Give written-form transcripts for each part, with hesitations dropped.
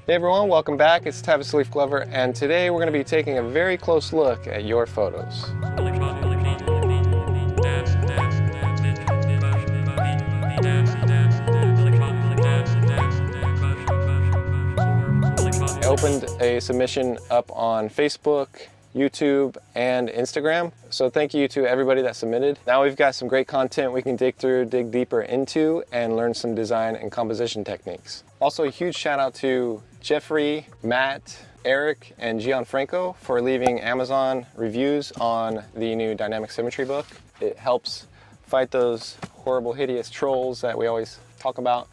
Hey everyone, welcome back. It's Tavis Leaf Glover, and today we're going to be taking a very close look at your photos. I opened a submission up on Facebook, YouTube, and Instagram. So thank you to everybody that submitted. Now we've got some great content we can dig deeper into, and learn some design and composition techniques. Also a huge shout out to Jeffrey, Matt, Eric, and Gianfranco for leaving Amazon reviews on the new Dynamic Symmetry book. It helps fight those horrible, hideous trolls that we always talk about.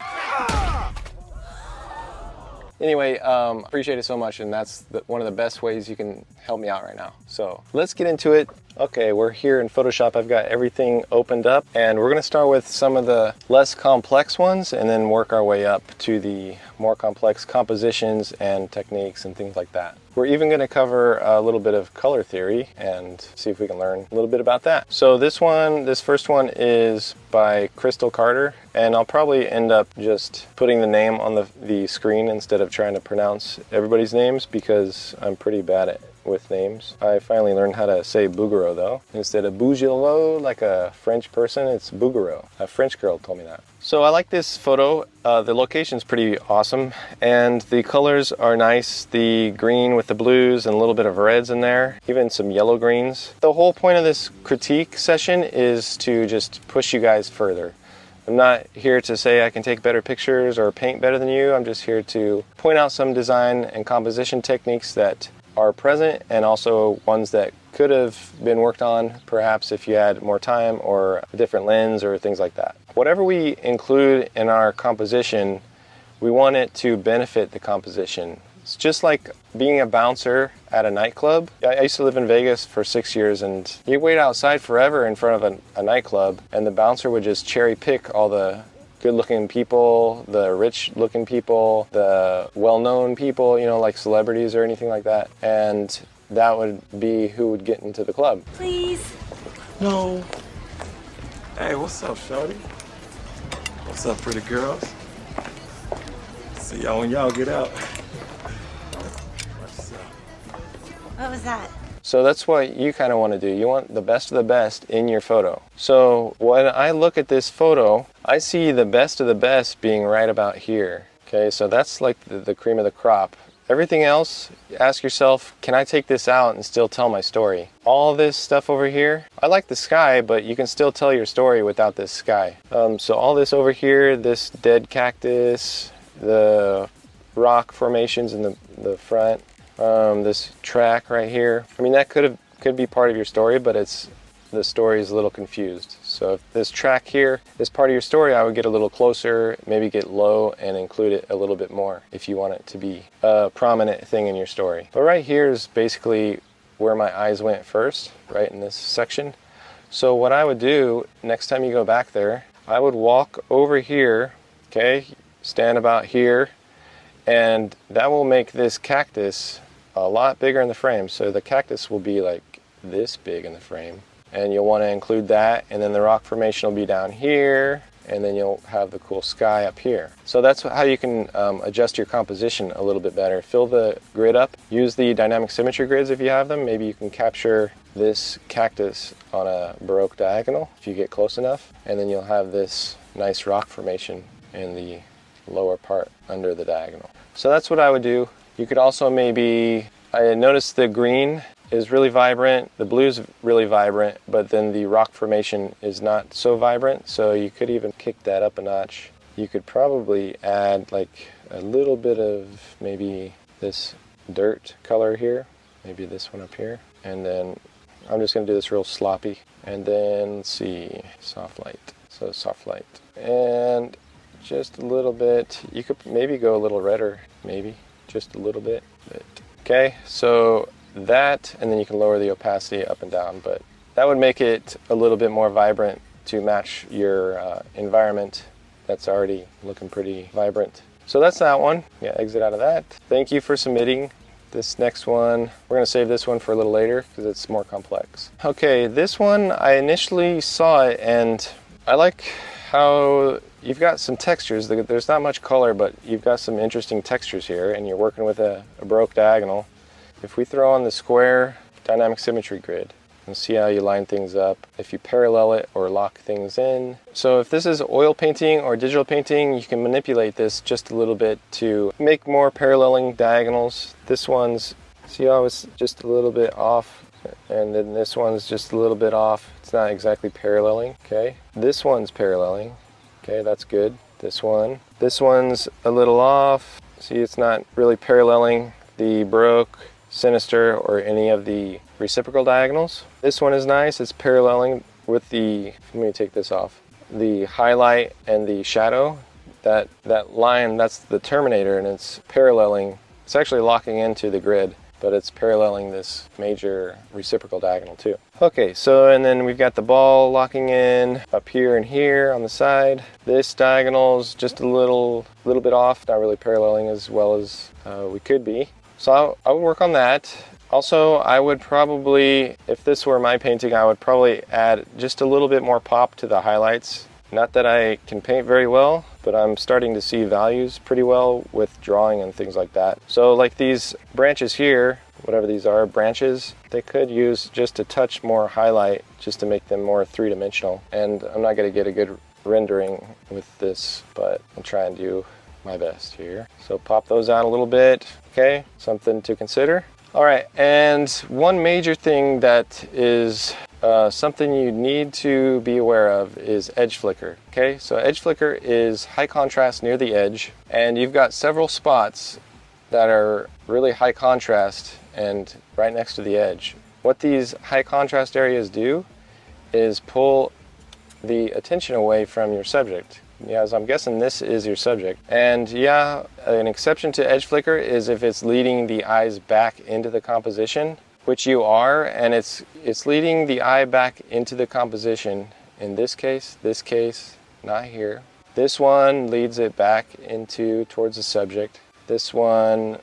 Anyway, appreciate it so much, and that's one of the best ways you can help me out right now. So let's get into it. Okay, we're here in Photoshop. I've got everything opened up, and we're gonna start with some of the less complex ones and then work our way up to the more complex compositions and techniques and things like that. We're even gonna cover a little bit of color theory and see if we can learn a little bit about that. So this first one is by Crystal Carter, and I'll probably end up just putting the name on the screen instead of trying to pronounce everybody's names, because I'm pretty bad with names. I finally learned how to say Bouguereau though. Instead of Bouguereau like a French person, it's Bouguereau. A French girl told me that. So I like this photo. The location's pretty awesome, and the colors are nice. The green with the blues and a little bit of reds in there, even some yellow greens. The whole point of this critique session is to just push you guys further. I'm not here to say I can take better pictures or paint better than you. I'm just here to point out some design and composition techniques that are present, and also ones that could have been worked on perhaps if you had more time or a different lens or things like that. Whatever we include in our composition, we want it to benefit the composition. It's just like being a bouncer at a nightclub. I used to live in Vegas for 6 years, and you wait outside forever in front of a nightclub, and the bouncer would just cherry pick all the good-looking people, the rich-looking people, the well-known people, you know, like celebrities or anything like that. And that would be who would get into the club. Please. No. Hey, what's up, shorty? What's up, pretty girls? See y'all when y'all get out. What's up? What was that? So that's what you kind of want to do. You want the best of the best in your photo. So when I look at this photo, I see the best of the best being right about here. Okay, so that's like the cream of the crop. Everything else, ask yourself, can I take this out and still tell my story? All this stuff over here, I like the sky, but you can still tell your story without this sky. So all this over here, this dead cactus, the rock formations in the front, this track right here. I mean, that could be part of your story, but the story is a little confused. So if this track here is part of your story, I would get a little closer, maybe get low and include it a little bit more if you want it to be a prominent thing in your story. But right here is basically where my eyes went first, right in this section. So what I would do next time you go back there, I would walk over here, okay, stand about here, and that will make this cactus a lot bigger in the frame. So the cactus will be like this big in the frame, and you'll want to include that, and then the rock formation will be down here, and then you'll have the cool sky up here. So that's how you can adjust your composition a little bit better. Fill the grid up, use the dynamic symmetry grids if you have them. Maybe you can capture this cactus on a Baroque diagonal if you get close enough, and then you'll have this nice rock formation in the lower part under the diagonal. So that's what I would do. You could also maybe, I noticed the green is really vibrant, the blue's really vibrant, but then the rock formation is not so vibrant, so you could even kick that up a notch. You could probably add like a little bit of maybe this dirt color here, maybe this one up here, and then I'm just gonna do this real sloppy, and then let's see, soft light, so soft light, and just a little bit. You could maybe go a little redder, maybe just a little bit. Okay, so that, and then you can lower the opacity up and down, but that would make it a little bit more vibrant to match your environment that's already looking pretty vibrant. So that's that one. Yeah, exit out of that. Thank you for submitting. This next one, we're gonna save this one for a little later because it's more complex. Okay, this one, I initially saw it and I like how you've got some textures. There's not much color, but you've got some interesting textures here, and you're working with a broke diagonal. If we throw on the square dynamic symmetry grid, and see how you line things up, if you parallel it or lock things in. So if this is oil painting or digital painting, you can manipulate this just a little bit to make more paralleling diagonals. This one's, see how it's just a little bit off, and then this one's just a little bit off. It's not exactly paralleling, okay? This one's paralleling, okay, that's good. This one's a little off. See, it's not really paralleling the broke, sinister, or any of the reciprocal diagonals. This one is nice. It's paralleling with the, let me take this off, the highlight and the shadow. That line, that's the terminator, and it's paralleling. It's actually locking into the grid, but it's paralleling this major reciprocal diagonal too. Okay, so and then we've got the ball locking in up here and here on the side. This diagonal's just a little bit off, not really paralleling as well as we could be. So I would work on that. Also, I would probably, if this were my painting, I would probably add just a little bit more pop to the highlights. Not that I can paint very well, but I'm starting to see values pretty well with drawing and things like that. So like these branches here, whatever these are, branches, they could use just a touch more highlight just to make them more three-dimensional. And I'm not going to get a good rendering with this, but I'll try and do my best here. So pop those out a little bit, okay? Something to consider. All right, and one major thing that is something you need to be aware of is edge flicker, okay? So edge flicker is high contrast near the edge, and you've got several spots that are really high contrast and right next to the edge. What these high contrast areas do is pull the attention away from your subject. Yeah, as I'm guessing this is your subject. And yeah, an exception to edge flicker is if it's leading the eyes back into the composition, which you are, and it's leading the eye back into the composition in this case, not here. This one leads it back into towards the subject. This one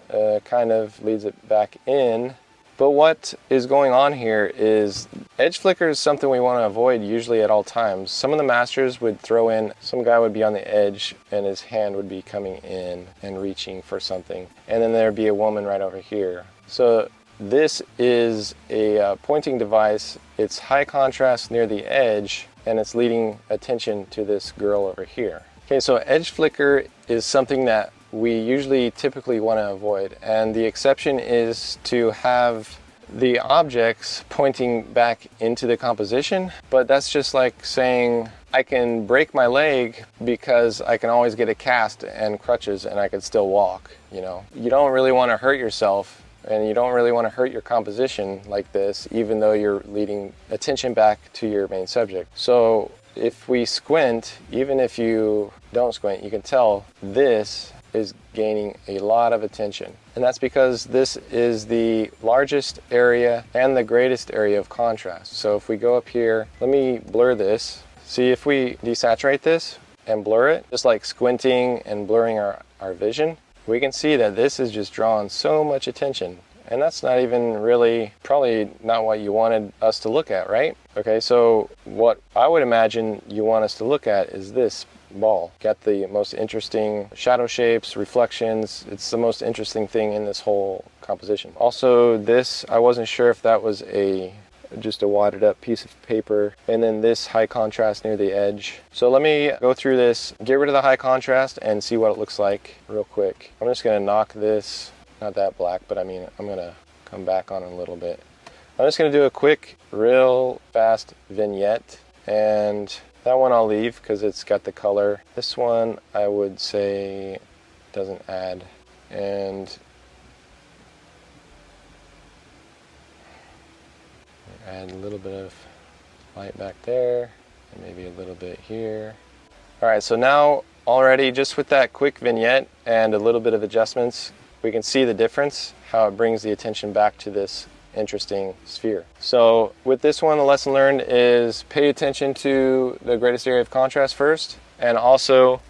kind of leads it back in. But what is going on here is edge flicker is something we want to avoid usually at all times. Some of the masters would throw in, some guy would be on the edge and his hand would be coming in and reaching for something. And then there'd be a woman right over here. So this is a pointing device. It's high contrast near the edge and it's leading attention to this girl over here. Okay, so edge flicker is something that we usually typically want to avoid, and the exception is to have the objects pointing back into the composition, but that's just like saying I can break my leg because I can always get a cast and crutches and I can still walk, you know. You don't really want to hurt yourself and you don't really want to hurt your composition like this, even though you're leading attention back to your main subject. So if we squint, even if you don't squint, you can tell this is gaining a lot of attention. And that's because this is the largest area and the greatest area of contrast. So if we go up here, let me blur this. See, if we desaturate this and blur it, just like squinting and blurring our vision, we can see that this is just drawing so much attention. And that's not even really, probably not what you wanted us to look at, right? Okay, so what I would imagine you want us to look at is this ball. Got the most interesting shadow shapes, reflections. It's the most interesting thing in this whole composition. Also this, I wasn't sure if that was just a wadded up piece of paper, and then this high contrast near the edge. So let me go through this, get rid of the high contrast and see what it looks like real quick. I'm just gonna knock this, not that black, but I mean I'm gonna come back on a little bit. I'm just gonna do a quick, real fast vignette, and that one I'll leave because it's got the color. This one I would say doesn't add. And add a little bit of light back there and maybe a little bit here. All right, so now already just with that quick vignette and a little bit of adjustments, we can see the difference, how it brings the attention back to this interesting sphere. So with this one, the lesson learned is pay attention to the greatest area of contrast first, and also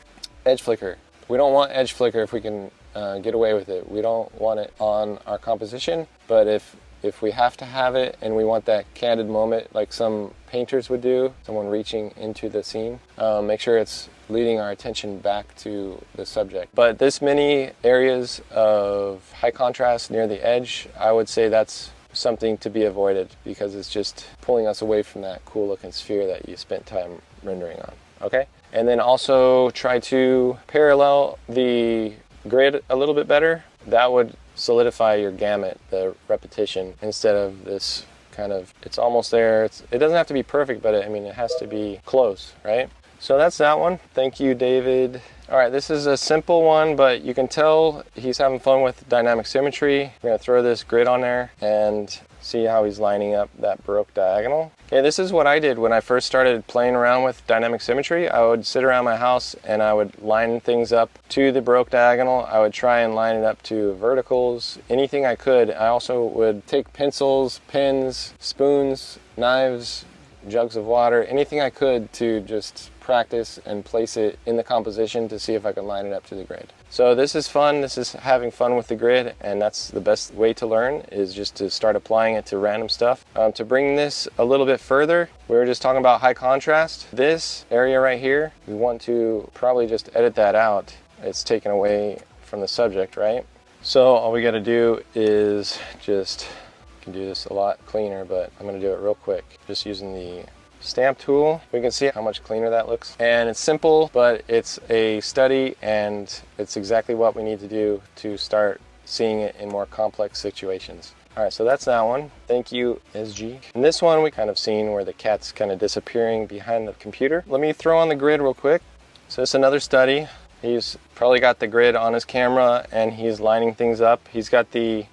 edge flicker. We don't want edge flicker if we can get away with it. We don't want it on our composition, but if if we have to have it and we want that candid moment like some painters would do, someone reaching into the scene, make sure it's leading our attention back to the subject. But this many areas of high contrast near the edge, I would say that's something to be avoided because it's just pulling us away from that cool looking sphere that you spent time rendering on. Okay? And then also try to parallel the grid a little bit better. That would solidify your gamut, the repetition, instead of this kind of, it's almost there. It doesn't have to be perfect, but it has to be close, right? So that's that one. Thank you, David. All right, this is a simple one, but you can tell he's having fun with dynamic symmetry. We're gonna throw this grid on there and see how he's lining up that Baroque diagonal. Okay, this is what I did when I first started playing around with dynamic symmetry. I would sit around my house and I would line things up to the Baroque diagonal. I would try and line it up to verticals, anything I could. I also would take pencils, pens, spoons, knives, jugs of water, anything I could to just practice and place it in the composition to see if I could line it up to the grid. So this is fun. This is having fun with the grid, and that's the best way to learn, is just to start applying it to random stuff. To bring this a little bit further, we were just talking about high contrast. This area right here, we want to probably just edit that out. It's taken away from the subject, right? So all we got to do is just, you can do this a lot cleaner, but I'm going to do it real quick. Just using the stamp tool. We can see how much cleaner that looks. And it's simple, but it's a study, and it's exactly what we need to do to start seeing it in more complex situations. All right, so that's that one. Thank you, Ezgi. In this one, we kind of seen where the cat's kind of disappearing behind the computer. Let me throw on the grid real quick. So it's another study. He's probably got the grid on his camera and he's lining things up. He's got the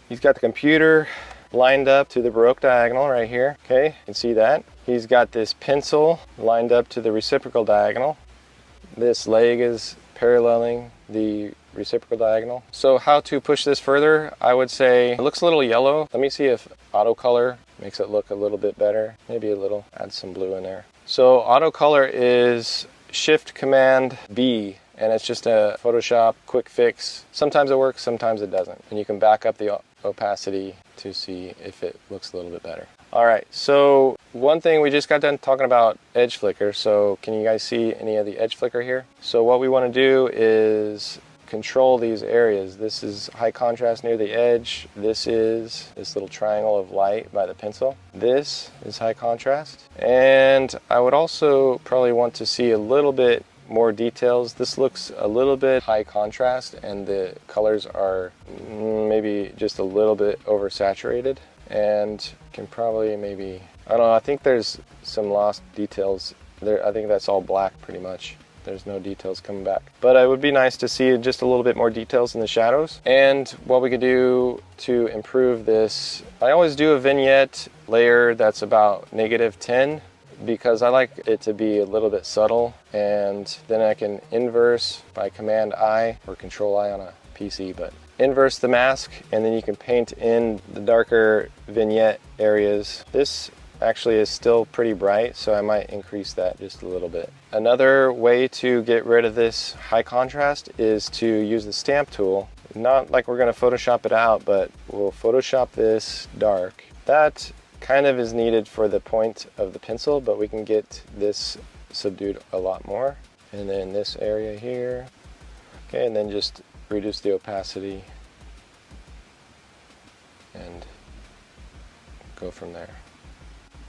computer lined up to the Baroque diagonal right here. Okay, you can see that. He's got this pencil lined up to the reciprocal diagonal. This leg is paralleling the reciprocal diagonal. So how to push this further? I would say it looks a little yellow. Let me see if auto color makes it look a little bit better. Maybe a little, add some blue in there. So auto color is Shift Command B, and it's just a Photoshop quick fix. Sometimes it works, sometimes it doesn't. And you can back up the opacity to see if it looks a little bit better. All right, so one thing, we just got done talking about edge flicker. So can you guys see any of the edge flicker here? So what we want to do is control these areas. This is high contrast near the edge. This is this little triangle of light by the pencil. This is high contrast. And I would also probably want to see a little bit more details. This looks a little bit high contrast and the colors are maybe just a little bit oversaturated, and can probably maybe, I don't know, I think there's some lost details there. I think that's all black pretty much. There's no details coming back. But it would be nice to see just a little bit more details in the shadows. And what we could do to improve this, I always do a vignette layer that's about -10, because I like it to be a little bit subtle, and then I can inverse by Command I or Control I on a PC, but inverse the mask, and then you can paint in the darker vignette areas. This actually is still pretty bright, so I might increase that just a little bit. Another way to get rid of this high contrast is to use the stamp tool. Not like we're going to Photoshop it out, but we'll Photoshop this dark. That kind of is needed for the point of the pencil, but we can get this subdued a lot more. And then this area here. Okay, and then just reduce the opacity and go from there.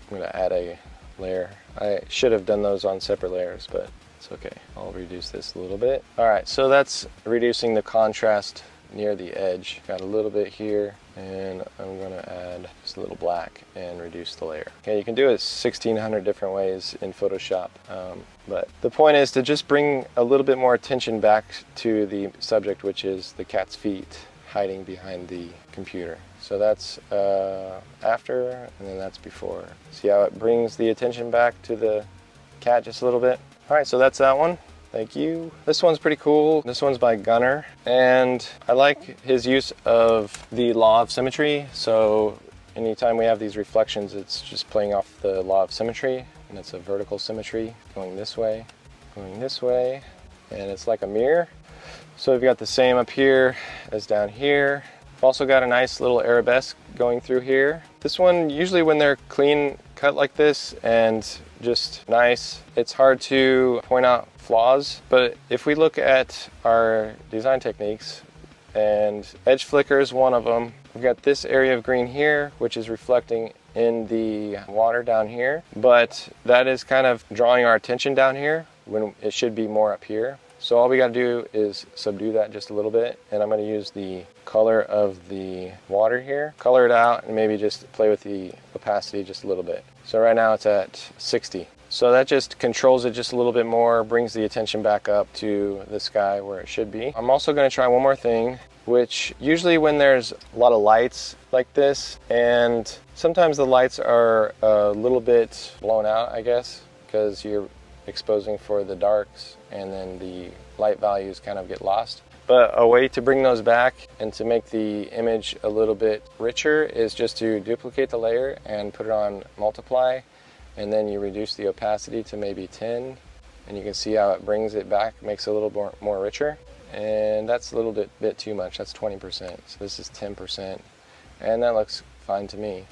I'm going to add a layer. I should have done those on separate layers, but it's okay. I'll reduce this a little bit. All right, so that's reducing the contrast near the edge. Got a little bit here, and I'm going to add just a little black and reduce the layer. Okay, you can do it 1,600 different ways in Photoshop, but the point is to just bring a little bit more attention back to the subject, which is the cat's feet hiding behind the computer. So that's after, and then that's before. See how it brings the attention back to the cat just a little bit? All right, so that's that one. Thank you. This one's pretty cool. This one's by Gunnar, and I like his use of the law of symmetry. So anytime we have these reflections, it's just playing off the law of symmetry, and it's a vertical symmetry going this way, and it's like a mirror. So we've got the same up here as down here. We've also got a nice little arabesque going through here. This one, usually when they're clean cut like this and just nice, it's hard to point out flaws. But if we look at our design techniques, and edge flicker is one of them. We've got this area of green here, which is reflecting in the water down here, but that is kind of drawing our attention down here when it should be more up here. So all we got to do is subdue that just a little bit, and I'm going to use the color of the water here, color it out, and maybe just play with the opacity just a little bit. So right now it's at 60. So that just controls it just a little bit more, brings the attention back up to the sky where it should be. I'm also going to try one more thing, which usually when there's a lot of lights like this, and sometimes the lights are a little bit blown out, I guess, because you're exposing for the darks and then the light values kind of get lost. But a way to bring those back and to make the image a little bit richer is just to duplicate the layer and put it on multiply, and then you reduce the opacity to maybe 10, and you can see how it brings it back, makes it a little more richer. And that's a little bit too much. That's 20%. So this is 10%, and that looks fine to me.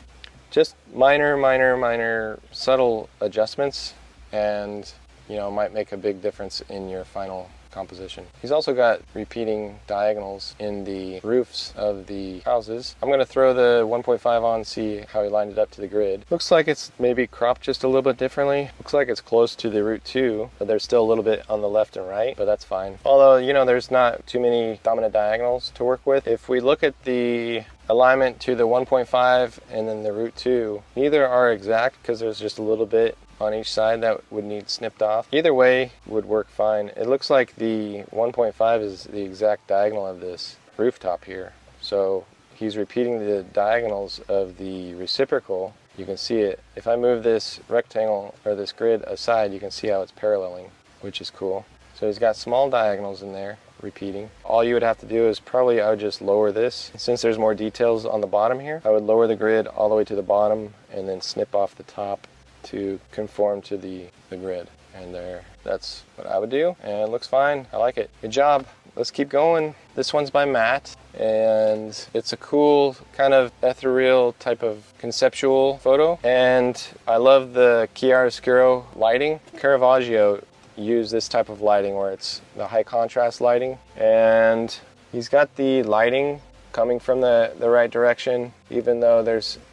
Just minor subtle adjustments, and might make a big difference in your final composition. He's also got repeating diagonals in the roofs of the houses. I'm going to throw the 1.5 on, see how he lined it up to the grid. Looks like it's maybe cropped just a little bit differently. Looks like it's close to the root 2, but there's still a little bit on the left and right, but that's fine. Although, there's not too many dominant diagonals to work with. If we look at the alignment to the 1.5 and then the root 2, neither are exact because there's just a little bit on each side that would need snipped off. Either way would work fine. It looks like the 1.5 is the exact diagonal of this rooftop here. So he's repeating the diagonals of the reciprocal. You can see it. If I move this rectangle or this grid aside, you can see how it's paralleling, which is cool. So he's got small diagonals in there repeating. All you would have to do is probably I would just lower this. Since there's more details on the bottom here, I would lower the grid all the way to the bottom and then snip off the top to conform to the grid. And that's what I would do, and it looks fine. I like it. Good job. Let's keep going. This one's by Matt, and it's a cool kind of ethereal type of conceptual photo, and I love the chiaroscuro lighting. Caravaggio used this type of lighting where it's the high contrast lighting, and he's got the lighting coming from the right direction, even though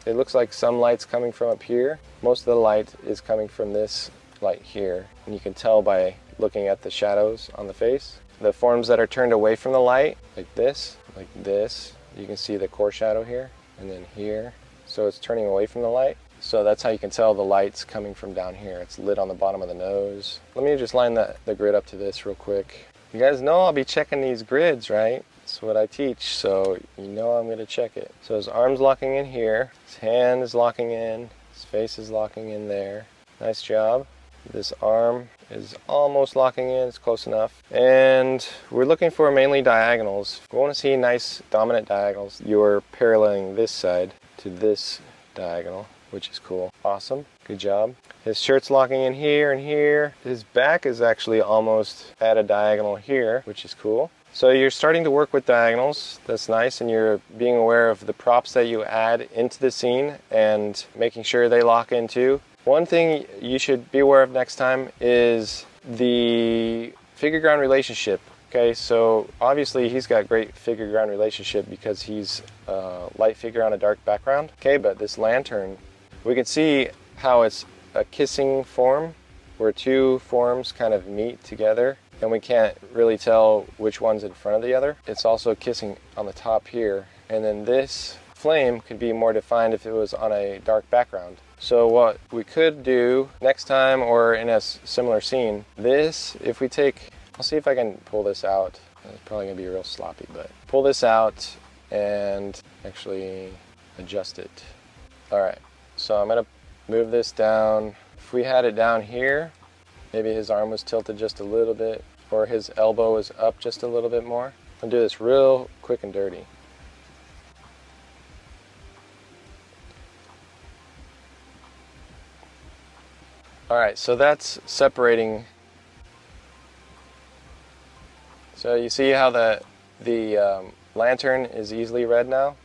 it looks like some light's coming from up here. Most of the light is coming from this light here, and you can tell by looking at the shadows on the face. The forms that are turned away from the light, like this, you can see the core shadow here, and then here. So it's turning away from the light. So that's how you can tell the light's coming from down here. It's lit on the bottom of the nose. Let me just line the grid up to this real quick. You guys know I'll be checking these grids, right? That's what I teach, so I'm going to check it. So his arm's locking in here, his hand is locking in, his face is locking in there. Nice job. This arm is almost locking in, it's close enough. And we're looking for mainly diagonals. If you want to see nice dominant diagonals, you're paralleling this side to this diagonal, which is cool. Awesome. Good job. His shirt's locking in here and here. His back is actually almost at a diagonal here, which is cool. So you're starting to work with diagonals. That's nice, and you're being aware of the props that you add into the scene and making sure they lock in too. One thing you should be aware of next time is the figure-ground relationship. Okay, so obviously he's got great figure-ground relationship because he's a light figure on a dark background. Okay, but this lantern, we can see how it's a kissing form where two forms kind of meet together, and we can't really tell which one's in front of the other. It's also kissing on the top here, and then this flame could be more defined if it was on a dark background. So what we could do next time, or in a similar scene, if we take, I'll see if I can pull this out. It's probably going to be real sloppy, but pull this out and actually adjust it. Alright, so I'm going to move this down. If we had it down here, maybe his arm was tilted just a little bit, or his elbow was up just a little bit more. I'll do this real quick and dirty. Alright, so that's separating. So you see how the lantern is easily read now?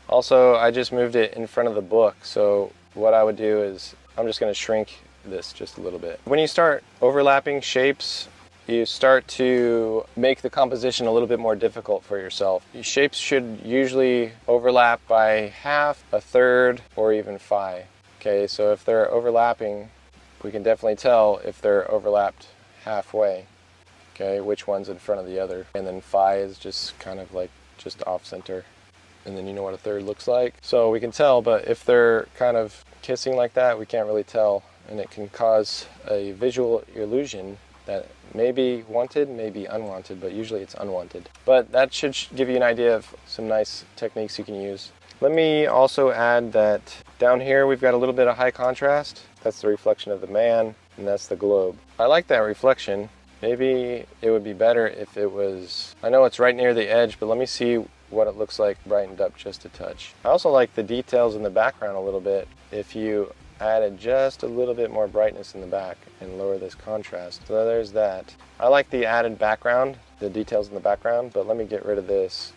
Also, I just moved it in front of the book, so what I would do is I'm just going to shrink this just a little bit. When you start overlapping shapes, you start to make the composition a little bit more difficult for yourself. Shapes should usually overlap by half, a third, or even phi. Okay, so if they're overlapping, we can definitely tell if they're overlapped halfway. Okay, which one's in front of the other. And then phi is just kind of like just off center. And then you know what a third looks like. So we can tell, but if they're kind of kissing like that, we can't really tell. And it can cause a visual illusion that may be wanted, may be unwanted, but usually it's unwanted. But that should give you an idea of some nice techniques you can use. Let me also add that down here we've got a little bit of high contrast. That's the reflection of the man, and that's the globe. I like that reflection. Maybe it would be better if it was, I know it's right near the edge, but let me see what it looks like brightened up just a touch. I also like the details in the background a little bit. If you added just a little bit more brightness in the back and lower this contrast. So there's that. I like the added background, the details in the background, but let me get rid of this.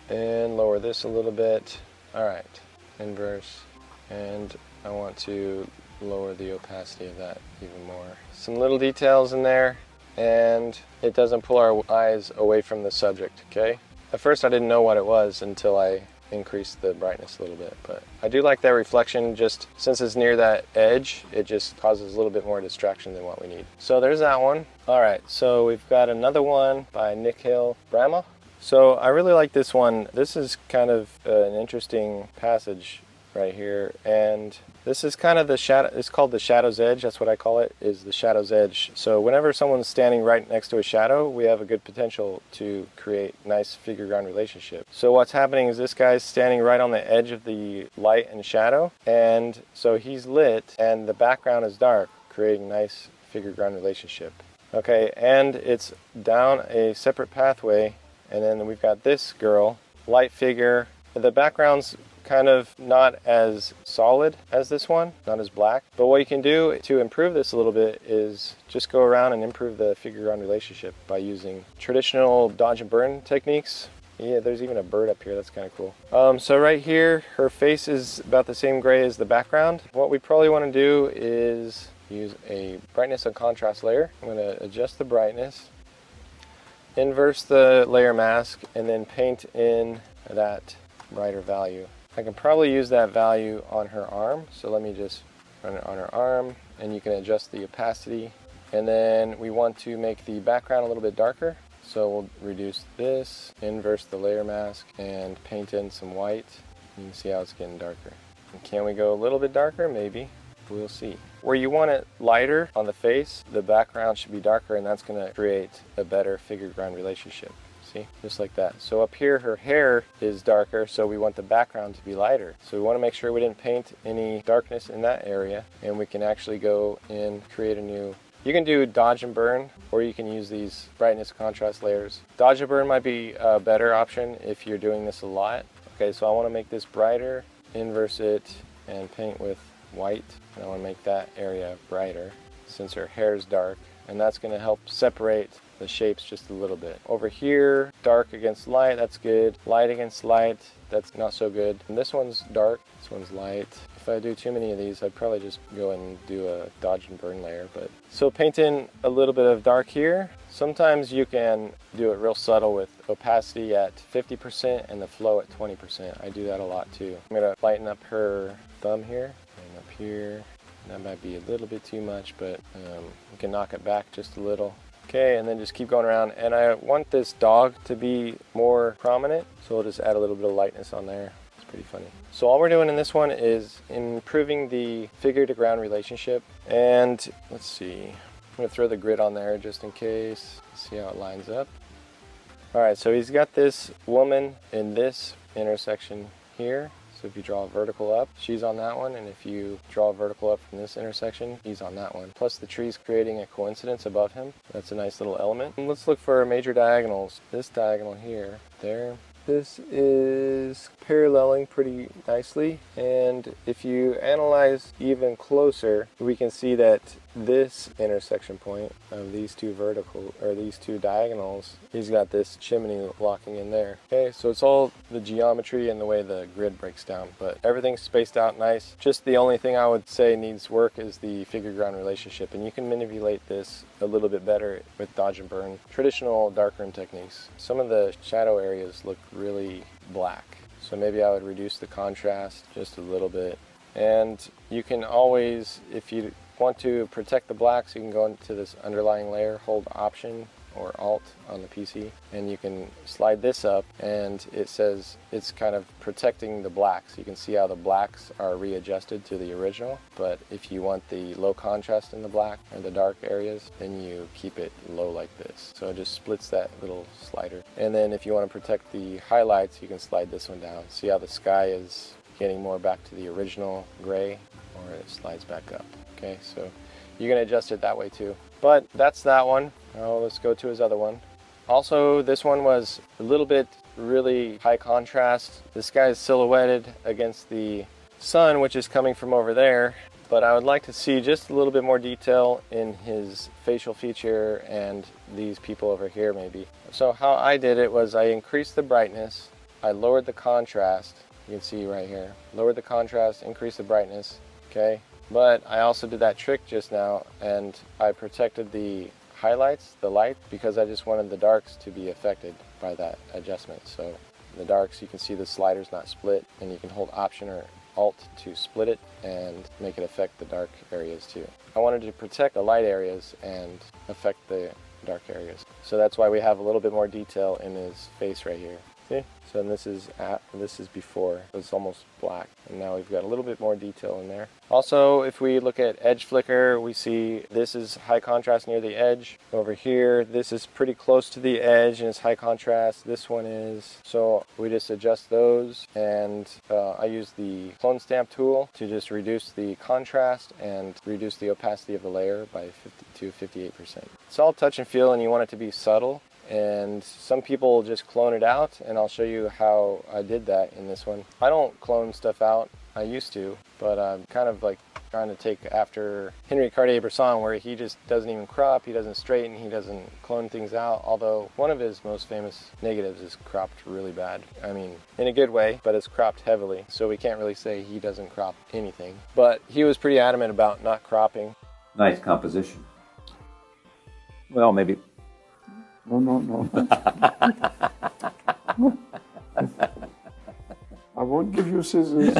And lower this a little bit. Alright, inverse. And I want to lower the opacity of that even more. Some little details in there, and it doesn't pull our eyes away from the subject, okay? At first I didn't know what it was until I increased the brightness a little bit, but I do like that reflection. Just since it's near that edge, it just causes a little bit more distraction than what we need. So there's that one. Alright, so we've got another one by Nikhil Brahma. So I really like this one. This is kind of an interesting passage right here, and this is kind of the shadow. It's called the shadow's edge. That's what I call it, is the shadow's edge. So whenever someone's standing right next to a shadow, we have a good potential to create nice figure-ground relationship. So what's happening is this guy's standing right on the edge of the light and shadow, and so he's lit and the background is dark, creating nice figure-ground relationship. Okay, and it's down a separate pathway, and then we've got this girl, light figure. The background's kind of not as solid as this one, not as black. But what you can do to improve this a little bit is just go around and improve the figure-ground relationship by using traditional dodge and burn techniques. Yeah, there's even a bird up here. That's kind of cool. So right here, her face is about the same gray as the background. What we probably want to do is use a brightness and contrast layer. I'm going to adjust the brightness, inverse the layer mask, and then paint in that brighter value. I can probably use that value on her arm, so let me just run it on her arm, and you can adjust the opacity. And then we want to make the background a little bit darker, so we'll reduce this, inverse the layer mask, and paint in some white. You can see how it's getting darker. And can we go a little bit darker? Maybe. We'll see. Where you want it lighter on the face, the background should be darker, and that's going to create a better figure-ground relationship. See, just like that. So up here her hair is darker, so we want the background to be lighter. So we want to make sure we didn't paint any darkness in that area, and we can actually go and create a new. You can do dodge and burn, or you can use these brightness contrast layers. Dodge and burn might be a better option if you're doing this a lot. Okay, so I want to make this brighter, inverse it, and paint with white, and I want to make that area brighter since her hair is dark, and that's going to help separate the shapes just a little bit. Over here, dark against light, that's good. Light against light, that's not so good. And this one's dark, this one's light. If I do too many of these, I'd probably just go and do a dodge and burn layer. But so paint in a little bit of dark here. Sometimes you can do it real subtle with opacity at 50% and the flow at 20%. I do that a lot too. I'm gonna lighten up her thumb here and up here. That might be a little bit too much, but we can knock it back just a little. Okay, and then just keep going around. And I want this dog to be more prominent, so we'll just add a little bit of lightness on there. It's pretty funny. So all we're doing in this one is improving the figure to ground relationship. And let's see, I'm gonna throw the grid on there just in case, see how it lines up. All right, so he's got this woman in this intersection here. So if you draw a vertical up, she's on that one, and if you draw a vertical up from this intersection, he's on that one. Plus the tree's creating a coincidence above him. That's a nice little element. And let's look for major diagonals. This diagonal here, there. This is paralleling pretty nicely, and if you analyze even closer, we can see that this intersection point of these two these two diagonals, he's got this chimney locking in there. Okay, so it's all the geometry and the way the grid breaks down, but everything's spaced out nice. Just the only thing I would say needs work is the figure ground relationship, and you can manipulate this a little bit better with dodge and burn, traditional darkroom techniques. Some of the shadow areas look really black, so maybe I would reduce the contrast just a little bit. And you can always, if you want to protect the blacks, you can go into this underlying layer, hold Option or Alt on the PC, and you can slide this up, and it says it's kind of protecting the blacks. You can see how the blacks are readjusted to the original, but if you want the low contrast in the black or the dark areas, then you keep it low like this. So it just splits that little slider. And then if you want to protect the highlights, you can slide this one down. See how the sky is getting more back to the original gray, or it slides back up. Okay, so you can adjust it that way too. But that's that one. Now let's go to his other one. Also, this one was a little bit really high contrast. This guy is silhouetted against the sun, which is coming from over there. But I would like to see just a little bit more detail in his facial feature and these people over here maybe. So how I did it was I increased the brightness, I lowered the contrast. You can see right here, lowered the contrast, increased the brightness, okay? But I also did that trick just now, and I protected the highlights, the light, because I just wanted the darks to be affected by that adjustment. So the darks, you can see the slider's not split, and you can hold Option or Alt to split it and make it affect the dark areas too. I wanted to protect the light areas and affect the dark areas. So that's why we have a little bit more detail in his face right here. See? So this is before. It's almost black, and now we've got a little bit more detail in there. Also, if we look at edge flicker, we see this is high contrast near the edge. Over here, this is pretty close to the edge and it's high contrast. This one is. So we just adjust those, and I use the clone stamp tool to just reduce the contrast and reduce the opacity of the layer by 50 to 58%. It's all touch and feel, and you want it to be subtle. And some people just clone it out, and I'll show you how I did that in this one. I don't clone stuff out. I used to, but I'm kind of like trying to take after Henry Cartier-Bresson, where he just doesn't even crop, he doesn't straighten, he doesn't clone things out, although one of his most famous negatives is cropped really bad. I mean, in a good way, but it's cropped heavily, so we can't really say he doesn't crop anything. But he was pretty adamant about not cropping. Nice composition. Well, maybe... No. I won't give you scissors.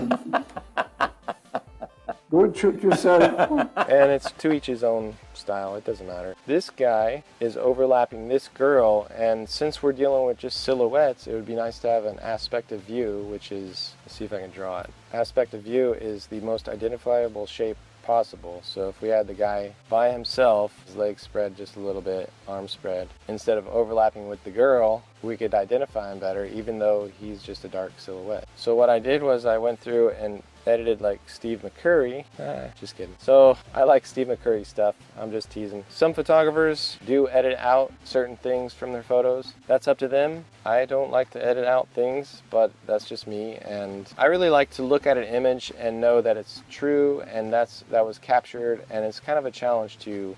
Go and shoot yourself. And it's to each his own style, it doesn't matter. This guy is overlapping this girl, and since we're dealing with just silhouettes, it would be nice to have an aspect of view, which is, let's see if I can draw it. Aspect of view is the most identifiable shape possible. So if we had the guy by himself, his legs spread just a little bit, arms spread, instead of overlapping with the girl, we could identify him better, even though he's just a dark silhouette. So what I did was I went through and edited like Steve McCurry. Just kidding. So I like Steve McCurry stuff. I'm just teasing. Some photographers do edit out certain things from their photos. That's up to them. I don't like to edit out things, but that's just me. And I really like to look at an image and know that it's true and that was captured. And it's kind of a challenge to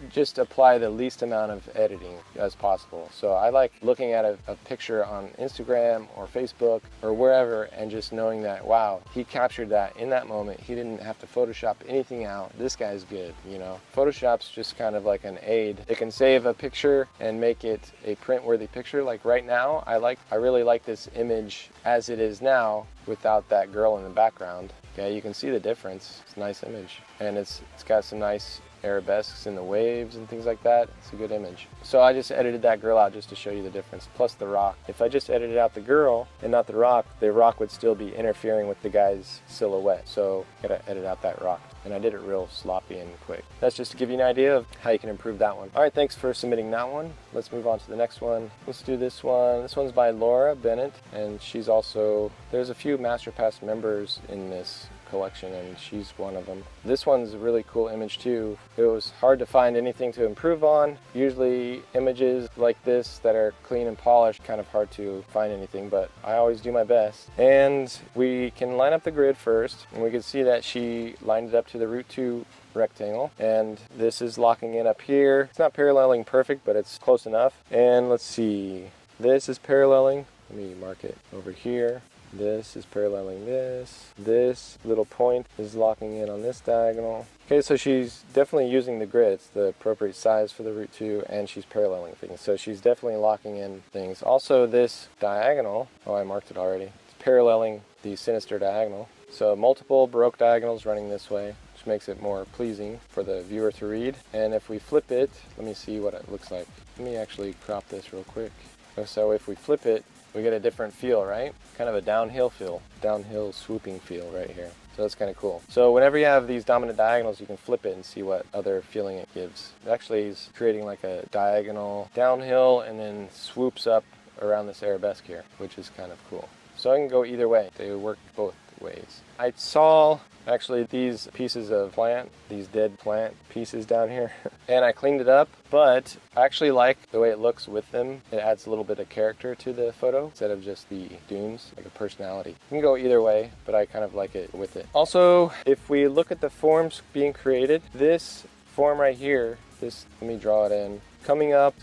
just apply the least amount of editing as possible. So I like looking at a picture on Instagram or Facebook or wherever and just knowing that, wow, he captured that in that moment. He didn't have to Photoshop anything out. This guy's good, you know. Photoshop's just kind of like an aid. It can save a picture and make it a print-worthy picture. Like right now, I really like this image as it is now without that girl in the background. Okay, you can see the difference. It's a nice image, and it's got some nice arabesques in the waves and things like that. It's a good image. So I just edited that girl out just to show you the difference, plus the rock. If I just edited out the girl and not the rock would still be interfering with the guy's silhouette. So I gotta edit out that rock. And I did it real sloppy and quick. That's just to give you an idea of how you can improve that one. All right, thanks for submitting that one. Let's move on to the next one. Let's do this one. This one's by Laura Bennett, and she's also, there's a few MasterPass members in this collection, and she's one of them. This one's a really cool image too. It was hard to find anything to improve on. Usually images like this that are clean and polished, kind of hard to find anything, but I always do my best. And we can line up the grid first, and we can see that she lined it up to the root 2 rectangle, and this is locking in up here. It's not paralleling perfect, but it's close enough. And let's see, this is paralleling. Let me mark it over here. This is paralleling this. This little point is locking in on this diagonal. Okay, so she's definitely using the grid. It's the appropriate size for the root 2, and she's paralleling things. So she's definitely locking in things. Also, this diagonal, oh, I marked it already. It's paralleling the sinister diagonal. So multiple Baroque diagonals running this way, which makes it more pleasing for the viewer to read. And if we flip it, let me see what it looks like. Let me actually crop this real quick. So if we flip it, we get a different feel, right? Kind of a downhill feel, downhill swooping feel right here. So that's kind of cool. So whenever you have these dominant diagonals, you can flip it and see what other feeling it gives. It actually is creating like a diagonal downhill and then swoops up around this arabesque here, which is kind of cool. So I can go either way. They work both ways. I saw actually these pieces of plant, these dead plant pieces down here, and I cleaned it up, but I actually like the way it looks with them. It adds a little bit of character to the photo instead of just the dunes, like a personality. You can go either way, but I kind of like it with it. Also, if we look at the forms being created, this form right here, this, let me draw it in. Coming up,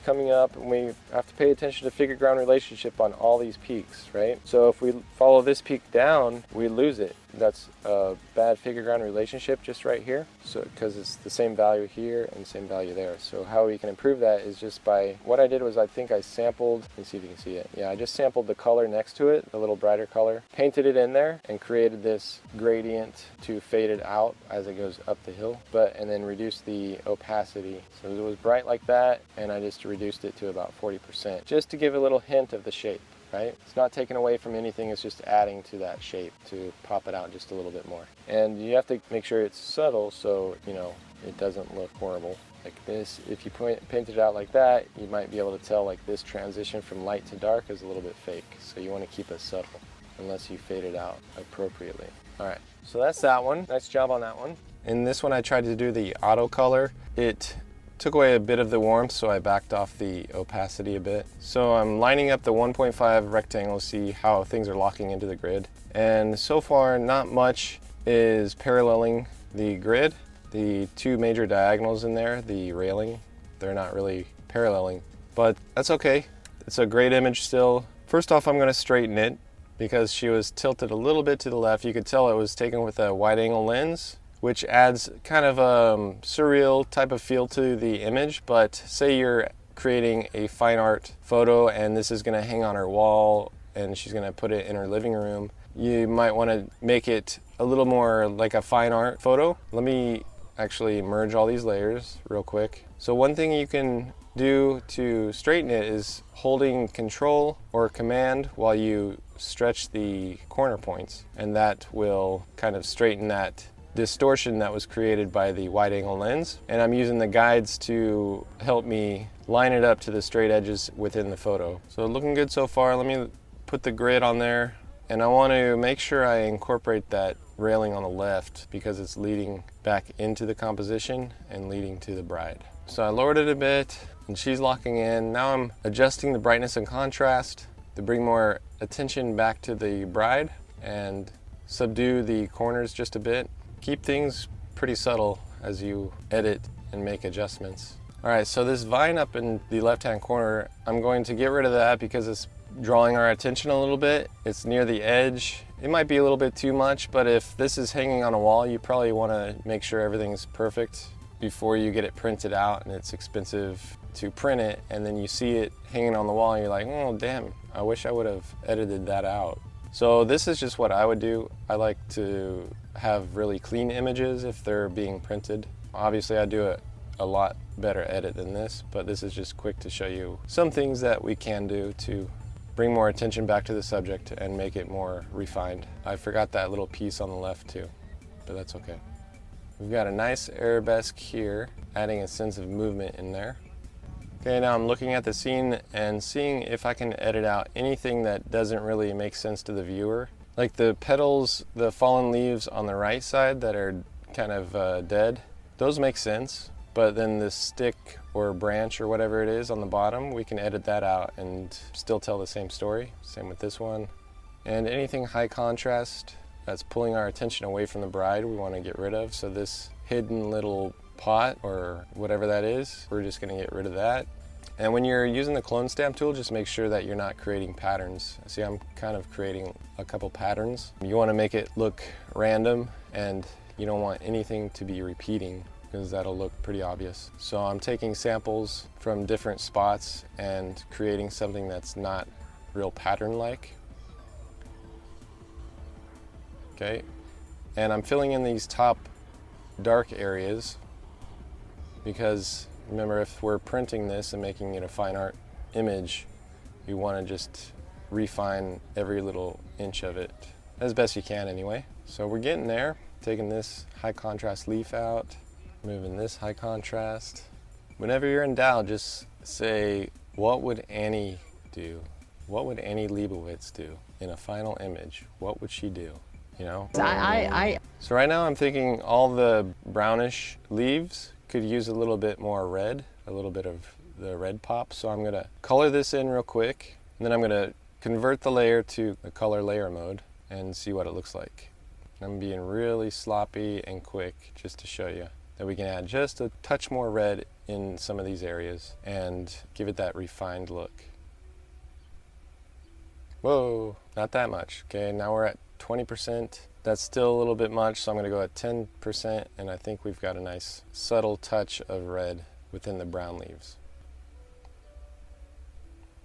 and we have to pay attention to figure ground relationship on all these peaks, right? So if we follow this peak down, we lose it. That's a bad figure ground relationship just right here. So because it's the same value here and same value there. So how we can improve that is just by, what I did was I think I sampled, let me see if you can see it. Yeah, I just sampled the color next to it, the little brighter color, painted it in there, and created this gradient to fade it out as it goes up the hill, and then reduce the opacity. So it was bright like that, and I just reduced it to about 40%, just to give a little hint of the shape, right? It's not taken away from anything, it's just adding to that shape to pop it out just a little bit more. And you have to make sure it's subtle so, you know, it doesn't look horrible. Like this, if you paint it out like that, you might be able to tell like this transition from light to dark is a little bit fake. So you want to keep it subtle unless you fade it out appropriately. All right, so that's that one. Nice job on that one. In this one, I tried to do the auto color. It took away a bit of the warmth, so I backed off the opacity a bit. So I'm lining up the 1.5 rectangle to see how things are locking into the grid. And so far, not much is paralleling the grid. The two major diagonals in there, the railing, they're not really paralleling, but that's okay. It's a great image still. First off, I'm going to straighten it because she was tilted a little bit to the left. You could tell it was taken with a wide angle lens, which adds kind of a surreal type of feel to the image. But say you're creating a fine art photo and this is going to hang on her wall and she's going to put it in her living room, you might want to make it a little more like a fine art photo. Let me actually merge all these layers real quick. So one thing you can do to straighten it is holding Control or Command while you stretch the corner points, and that will kind of straighten that distortion that was created by the wide angle lens. And I'm using the guides to help me line it up to the straight edges within the photo. So looking good so far. Let me put the grid on there, and I want to make sure I incorporate that railing on the left because it's leading back into the composition and leading to the bride. So I lowered it a bit and she's locking in. Now I'm adjusting the brightness and contrast to bring more attention back to the bride and subdue the corners just a bit. Keep things pretty subtle as you edit and make adjustments. All right, so this vine up in the left-hand corner, I'm going to get rid of that because it's drawing our attention a little bit. It's near the edge. It might be a little bit too much, but if this is hanging on a wall, you probably want to make sure everything's perfect before you get it printed out, and it's expensive to print it, and then you see it hanging on the wall and you're like, oh damn, I wish I would have edited that out. So this is just what I would do. I like to have really clean images if they're being printed. Obviously I do a lot better edit than this, but this is just quick to show you some things that we can do to bring more attention back to the subject and make it more refined. I forgot that little piece on the left too, but that's okay. We've got a nice arabesque here, adding a sense of movement in there. Okay, now I'm looking at the scene and seeing if I can edit out anything that doesn't really make sense to the viewer. Like the petals, the fallen leaves on the right side that are kind of dead, those make sense. But then the stick or branch or whatever it is on the bottom, we can edit that out and still tell the same story. Same with this one. And anything high contrast that's pulling our attention away from the bride, we want to get rid of. So this hidden little pot or whatever that is, we're just going to get rid of that. And when you're using the clone stamp tool, just make sure that you're not creating patterns. See, I'm kind of creating a couple patterns. You want to make it look random, and you don't want anything to be repeating because that'll look pretty obvious. So I'm taking samples from different spots and creating something that's not real pattern-like. Okay, and I'm filling in these top dark areas because remember, if we're printing this and making it a fine art image, you want to just refine every little inch of it as best you can anyway. So we're getting there, taking this high contrast leaf out, moving this high contrast. Whenever you're in doubt, just say, what would Annie do? What would Annie Leibovitz do in a final image? What would she do? You know? So right now I'm thinking all the brownish leaves could use a little bit more red, a little bit of the red pop. So I'm gonna color this in real quick, and then I'm gonna convert the layer to the color layer mode and see what it looks like. I'm being really sloppy and quick just to show you that we can add just a touch more red in some of these areas and give it that refined look. Whoa, not that much. Okay, now we're at 20%. That's still a little bit much, so I'm gonna go at 10%, and I think we've got a nice subtle touch of red within the brown leaves.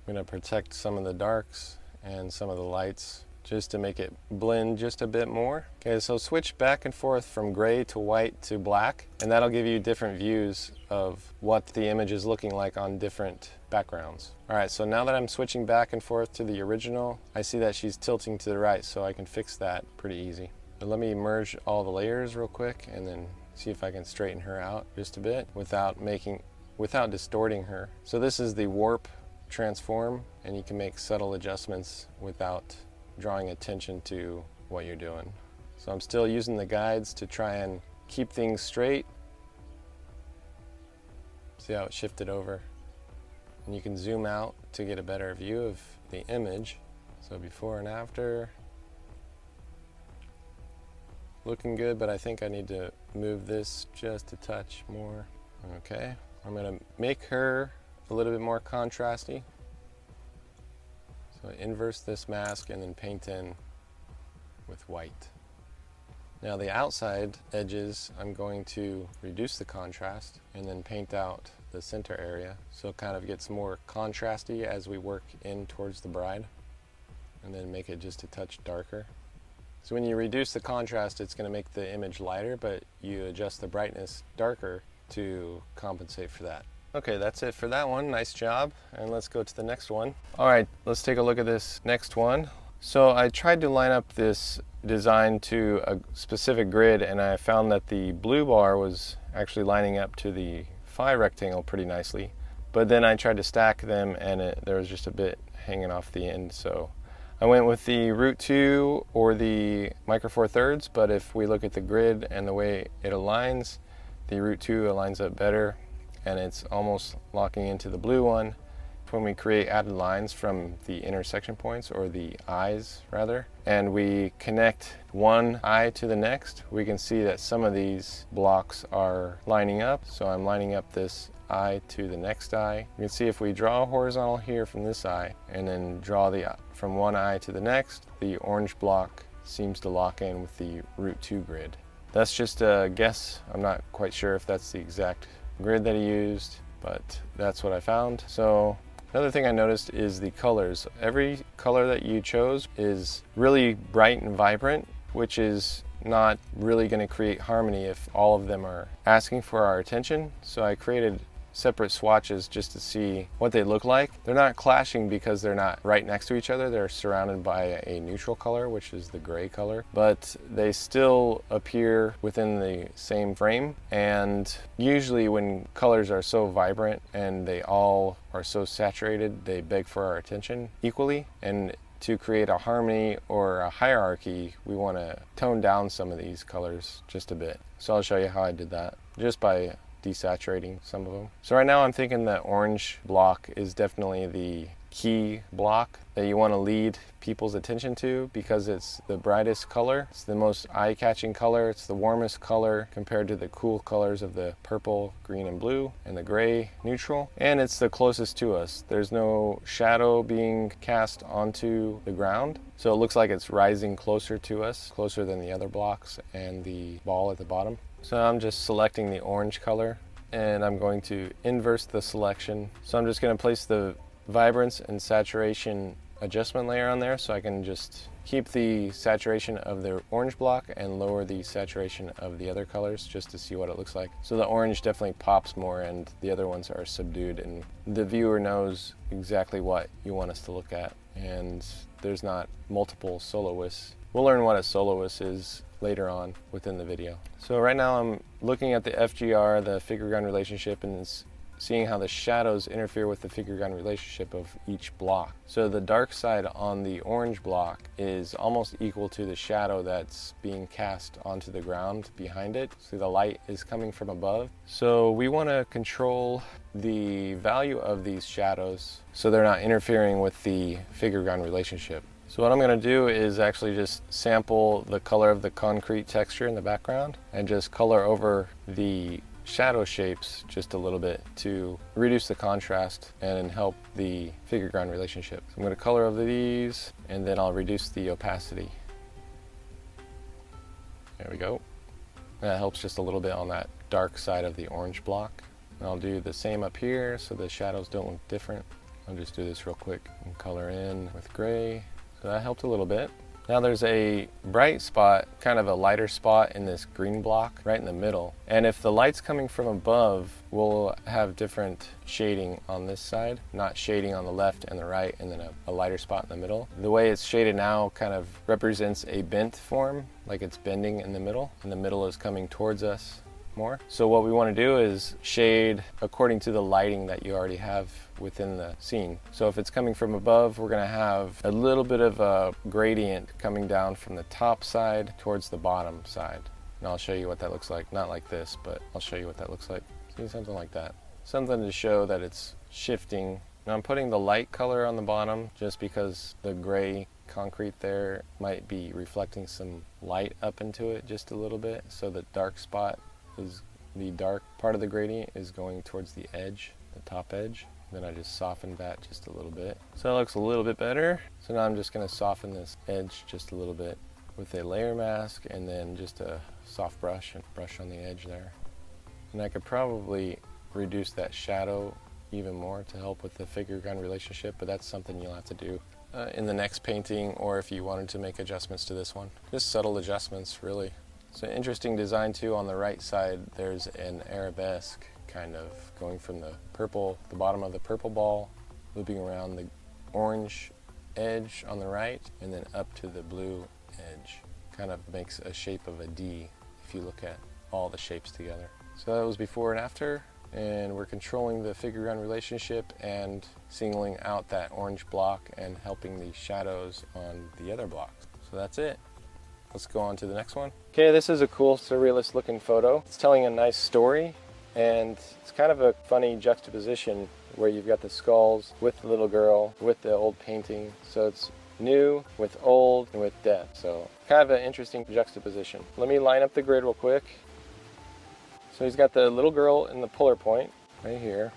I'm gonna protect some of the darks and some of the lights just to make it blend just a bit more. Okay, so switch back and forth from gray to white to black, and that'll give you different views of what the image is looking like on different backgrounds. All right, so now that I'm switching back and forth to the original, I see that she's tilting to the right, so I can fix that pretty easy. But let me merge all the layers real quick and then see if I can straighten her out just a bit without distorting her. So this is the warp transform, and you can make subtle adjustments without drawing attention to what you're doing. So I'm still using the guides to try and keep things straight. See how it shifted over? And you can zoom out to get a better view of the image. So before and after. Looking good, but I think I need to move this just a touch more. Okay, I'm gonna make her a little bit more contrasty. So inverse this mask and then paint in with white. Now the outside edges, I'm going to reduce the contrast and then paint out the center area so it kind of gets more contrasty as we work in towards the bride, and then make it just a touch darker. So when you reduce the contrast, it's going to make the image lighter, but you adjust the brightness darker to compensate for that. Okay, that's it for that one. Nice job. And let's go to the next one. All right, let's take a look at this next one. So I tried to line up this design to a specific grid, and I found that the blue bar was actually lining up to the phi rectangle pretty nicely. But then I tried to stack them, and there was just a bit hanging off the end. So I went with the root 2 or the micro four thirds, but if we look at the grid and the way it aligns, the root 2 aligns up better, and it's almost locking into the blue one. When we create added lines from the intersection points, or the eyes rather, and we connect one eye to the next, we can see that some of these blocks are lining up. So I'm lining up this eye to the next eye. You can see if we draw a horizontal here from this eye and then draw from one eye to the next, the orange block seems to lock in with the root 2 grid. That's just a guess. I'm not quite sure if that's the exact grid that he used, but that's what I found. So another thing I noticed is the colors. Every color that you chose is really bright and vibrant, which is not really going to create harmony if all of them are asking for our attention. So I created separate swatches just to see what they look like. They're not clashing because they're not right next to each other. They're surrounded by a neutral color, which is the gray color, but they still appear within the same frame. And usually when colors are so vibrant and they all are so saturated, they beg for our attention equally. And to create a harmony or a hierarchy, we want to tone down some of these colors just a bit. So I'll show you how I did that just by desaturating some of them. So right now I'm thinking that orange block is definitely the key block that you want to lead people's attention to because it's the brightest color, it's the most eye-catching color, it's the warmest color compared to the cool colors of the purple, green, and blue, and the gray neutral, and it's the closest to us. There's no shadow being cast onto the ground, so it looks like it's rising closer to us, closer than the other blocks and the ball at the bottom. So I'm just selecting the orange color and I'm going to inverse the selection. So I'm just going to place the vibrance and saturation adjustment layer on there so I can just keep the saturation of the orange block and lower the saturation of the other colors just to see what it looks like. So the orange definitely pops more and the other ones are subdued, and the viewer knows exactly what you want us to look at, and there's not multiple soloists. We'll learn what a soloist is later on within the video. So right now I'm looking at the FGR, the figure-ground relationship, and seeing how the shadows interfere with the figure-ground relationship of each block. So the dark side on the orange block is almost equal to the shadow that's being cast onto the ground behind it. So the light is coming from above. So we want to control the value of these shadows so they're not interfering with the figure-ground relationship. So what I'm going to do is actually just sample the color of the concrete texture in the background and just color over the shadow shapes just a little bit to reduce the contrast and help the figure-ground relationship. So I'm going to color over these and then I'll reduce the opacity. There we go. That helps just a little bit on that dark side of the orange block. And I'll do the same up here so the shadows don't look different. I'll just do this real quick and color in with gray. So that helped a little bit. Now there's a bright spot, kind of a lighter spot in this green block right in the middle. And if the light's coming from above, we'll have different shading on this side, not shading on the left and the right, and then a lighter spot in the middle. The way it's shaded now kind of represents a bent form, like it's bending in the middle, and the middle is coming towards us more. So what we want to do is shade according to the lighting that you already have within the scene. So if it's coming from above, we're going to have a little bit of a gradient coming down from the top side towards the bottom side. And I'll show you what that looks like. Not like this, but I'll show you what that looks like. See, something like that. Something to show that it's shifting. Now I'm putting the light color on the bottom just because the gray concrete there might be reflecting some light up into it just a little bit. So the dark spot is the dark part of the gradient is going towards the edge, the top edge. Then I just softened that just a little bit. So that looks a little bit better. So now I'm just going to soften this edge just a little bit with a layer mask and then just a soft brush and brush on the edge there. And I could probably reduce that shadow even more to help with the figure-ground relationship, but that's something you'll have to do in the next painting, or if you wanted to make adjustments to this one. Just subtle adjustments, really. So interesting design too. On the right side there's an arabesque kind of going from the purple, the bottom of the purple ball, looping around the orange edge on the right and then up to the blue edge. Kind of makes a shape of a D if you look at all the shapes together. So that was before and after, and we're controlling the figure-ground relationship and singling out that orange block and helping the shadows on the other blocks. So that's it. Let's go on to the next one. Okay, this is a cool surrealist looking photo. It's telling a nice story, and it's kind of a funny juxtaposition where you've got the skulls with the little girl, with the old painting. So it's new with old and with death. So kind of an interesting juxtaposition. Let me line up the grid real quick. So he's got the little girl in the puller point right here.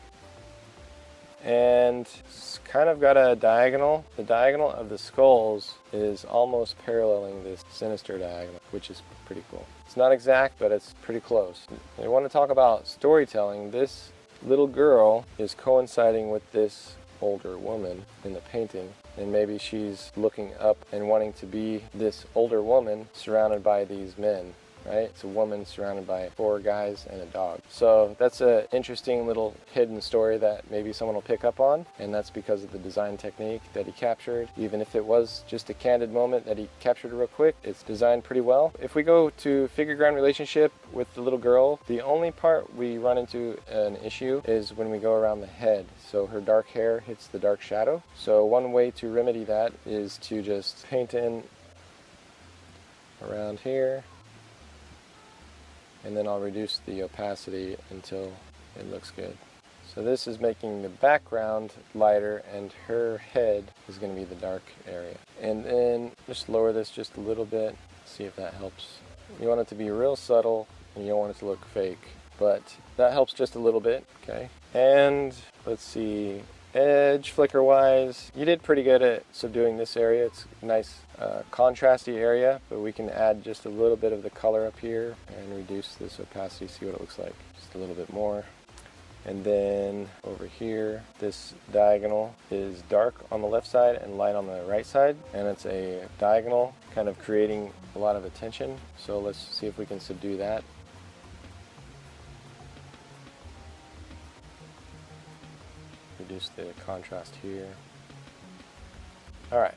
And it's kind of got a diagonal. The diagonal of the skulls is almost paralleling this sinister diagonal, which is pretty cool. It's not exact, but it's pretty close. I want to talk about storytelling. This little girl is coinciding with this older woman in the painting, and maybe she's looking up and wanting to be this older woman surrounded by these men. right? It's a woman surrounded by 4 guys and a dog. So that's an interesting little hidden story that maybe someone will pick up on, and that's because of the design technique that he captured. Even if it was just a candid moment that he captured real quick, it's designed pretty well. If we go to figure ground relationship with the little girl, the only part we run into an issue is when we go around the head. So her dark hair hits the dark shadow. So one way to remedy that is to just paint in around here, and then I'll reduce the opacity until it looks good. So this is making the background lighter, and her head is going to be the dark area. And then just lower this just a little bit, see if that helps. You want it to be real subtle, and you don't want it to look fake, but that helps just a little bit, okay? And let's see, edge flicker wise, you did pretty good at subduing this area. It's a nice contrasty area, but we can add just a little bit of the color up here and reduce this opacity, see what it looks like, just a little bit more. And then over here, this diagonal is dark on the left side and light on the right side, and it's a diagonal kind of creating a lot of attention. So let's see if we can subdue that. Reduce the contrast here. All right.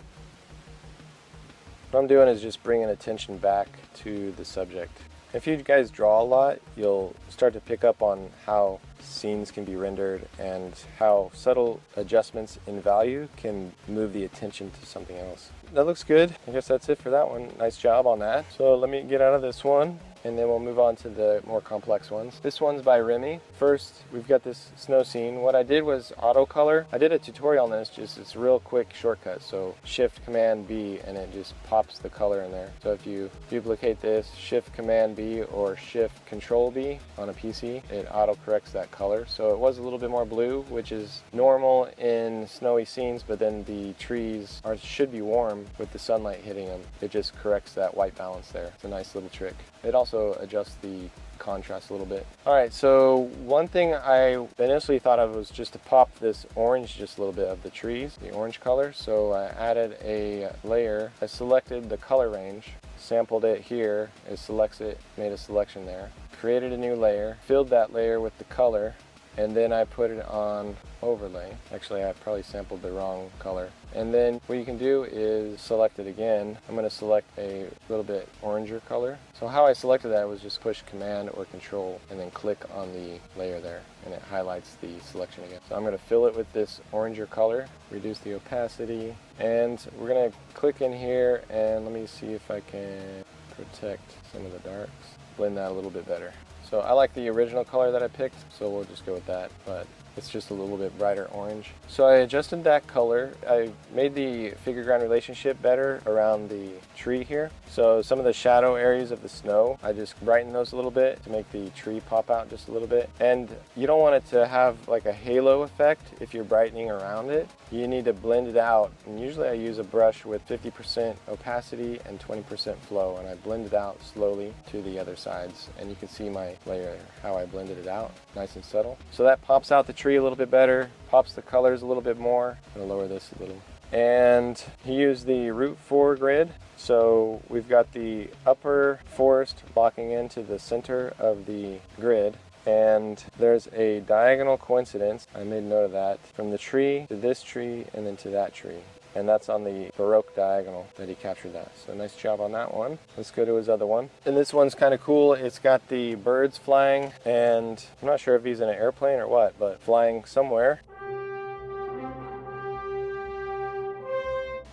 What I'm doing is just bringing attention back to the subject. If you guys draw a lot, you'll start to pick up on how scenes can be rendered and how subtle adjustments in value can move the attention to something else. That looks good. I guess that's it for that one. Nice job on that. So let me get out of this one, and then we'll move on to the more complex ones. This one's by Remi. First, we've got this snow scene. What I did was auto color. I did a tutorial on this, just it's a real quick shortcut. So Shift Command B, and it just pops the color in there. So if you duplicate this, Shift Command B or Shift Control B on a PC, it auto corrects that color. So it was a little bit more blue, which is normal in snowy scenes, but then the trees should be warm with the sunlight hitting them. It just corrects that white balance there. It's a nice little trick. It also adjusts the contrast a little bit. Alright, so one thing I initially thought of was just to pop this orange just a little bit of the trees, the orange color. So I added a layer. I selected the color range, sampled it here, it selects it, made a selection there, created a new layer, filled that layer with the color, and then I put it on overlay. Actually, I probably sampled the wrong color. And then what you can do is select it again. I'm going to select a little bit oranger color. So how I selected that was just push Command or Control and then click on the layer there, and it highlights the selection again. So I'm going to fill it with this oranger color, reduce the opacity, and we're going to click in here, and let me see if I can protect some of the darks, blend that a little bit better. So I like the original color that I picked, so we'll just go with that, but it's just a little bit brighter orange. So I adjusted that color. I made the figure ground relationship better around the tree here. So some of the shadow areas of the snow, I just brightened those a little bit to make the tree pop out just a little bit. And you don't want it to have like a halo effect if you're brightening around it. You need to blend it out. And usually I use a brush with 50% opacity and 20% flow, and I blend it out slowly to the other sides. And you can see my layer, how I blended it out, nice and subtle. So that pops out the tree a little bit better, pops the colors a little bit more. I'm gonna lower this a little. And he used the Route 4 grid. So we've got the upper forest locking into the center of the grid, and there's a diagonal coincidence. I made note of that, from the tree to this tree and then to that tree. And that's on the Baroque diagonal that he captured that. So nice job on that one. Let's go to his other one. And this one's kind of cool. It's got the birds flying, and I'm not sure if he's in an airplane or what, but flying somewhere.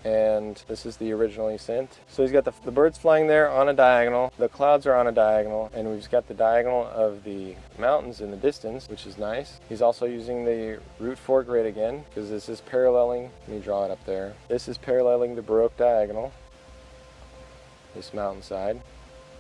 And this is the original he sent. So he's got the birds flying there on a diagonal, the clouds are on a diagonal, and we've got the diagonal of the mountains in the distance, which is nice. He's also using the Route 4 grid again, because this is paralleling, let me draw it up there. This is paralleling the Baroque diagonal, this mountainside.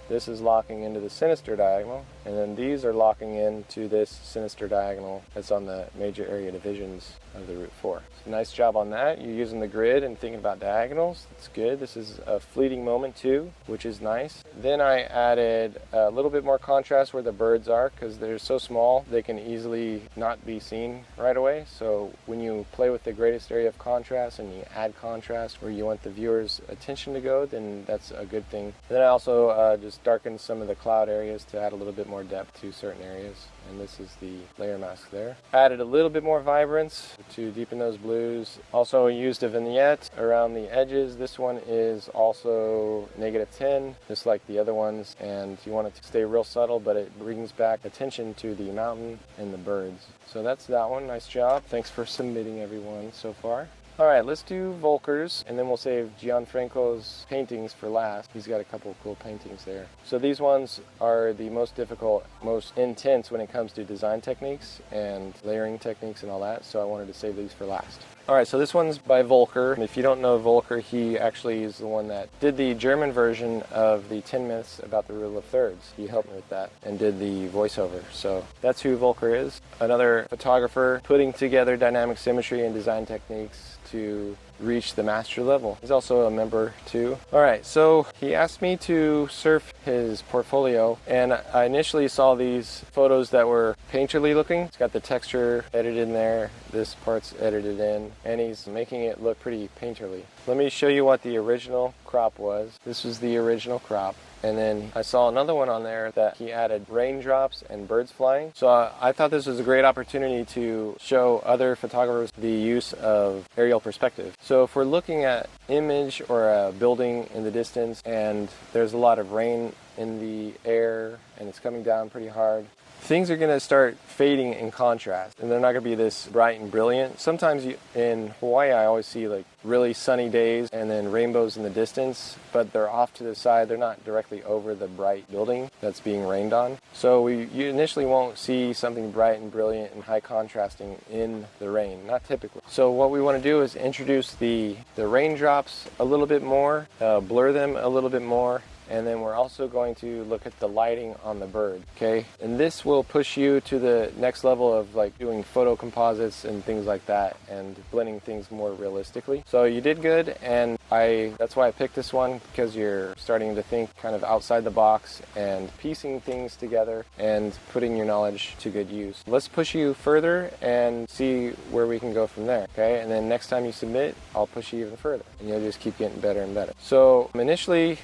This is locking into the sinister diagonal, And then these are locking into this sinister diagonal that's on the major area divisions of the root 4. So nice job on that. You're using the grid and thinking about diagonals. That's good. This is a fleeting moment too, which is nice. Then I added a little bit more contrast where the birds are, because they're so small they can easily not be seen right away. So when you play with the greatest area of contrast and you add contrast where you want the viewer's attention to go, then that's a good thing. And then I also just darkened some of the cloud areas to add a little bit more depth to certain areas. And this is the layer mask there. Added a little bit more vibrance to deepen those blues. Also used a vignette around the edges. This one is also -10, just like the other ones. And you want it to stay real subtle, but it brings back attention to the mountain and the birds. So that's that one. Nice job. Thanks for submitting, everyone, so far. All right, let's do Volker's, and then we'll save Gianfranco's paintings for last. He's got a couple of cool paintings there. So these ones are the most difficult, most intense when it comes to design techniques and layering techniques and all that, so I wanted to save these for last. All right, so this one's by Volker. If you don't know Volker, he actually is the one that did the German version of the 10 Myths about the Rule of Thirds. He helped me with that and did the voiceover. So that's who Volker is. Another photographer putting together dynamic symmetry and design techniques to reach the master level. He's also a member too. All right, so he asked me to surf his portfolio, and I initially saw these photos that were painterly looking. It's got the texture edited in there, this part's edited in, and he's making it look pretty painterly. Let me show you what the original crop was. This was the original crop. And then I saw another one on there that he added raindrops and birds flying. So I thought this was a great opportunity to show other photographers the use of aerial perspective. So if we're looking at image or a building in the distance and there's a lot of rain in the air and it's coming down pretty hard, things are going to start fading in contrast, and they're not going to be this bright and brilliant. Sometimes in Hawaii, I always see like really sunny days and then rainbows in the distance, but they're off to the side. They're not directly over the bright building that's being rained on. So you initially won't see something bright and brilliant and high contrasting in the rain, not typically. So what we want to do is introduce the raindrops a little bit more, blur them a little bit more, and then we're also going to look at the lighting on the bird, okay? And this will push you to the next level of like doing photo composites and things like that and blending things more realistically. So you did good, and that's why I picked this one, because you're starting to think kind of outside the box and piecing things together and putting your knowledge to good use. Let's push you further and see where we can go from there, okay? And then next time you submit, I'll push you even further, and you'll just keep getting better and better. So initially,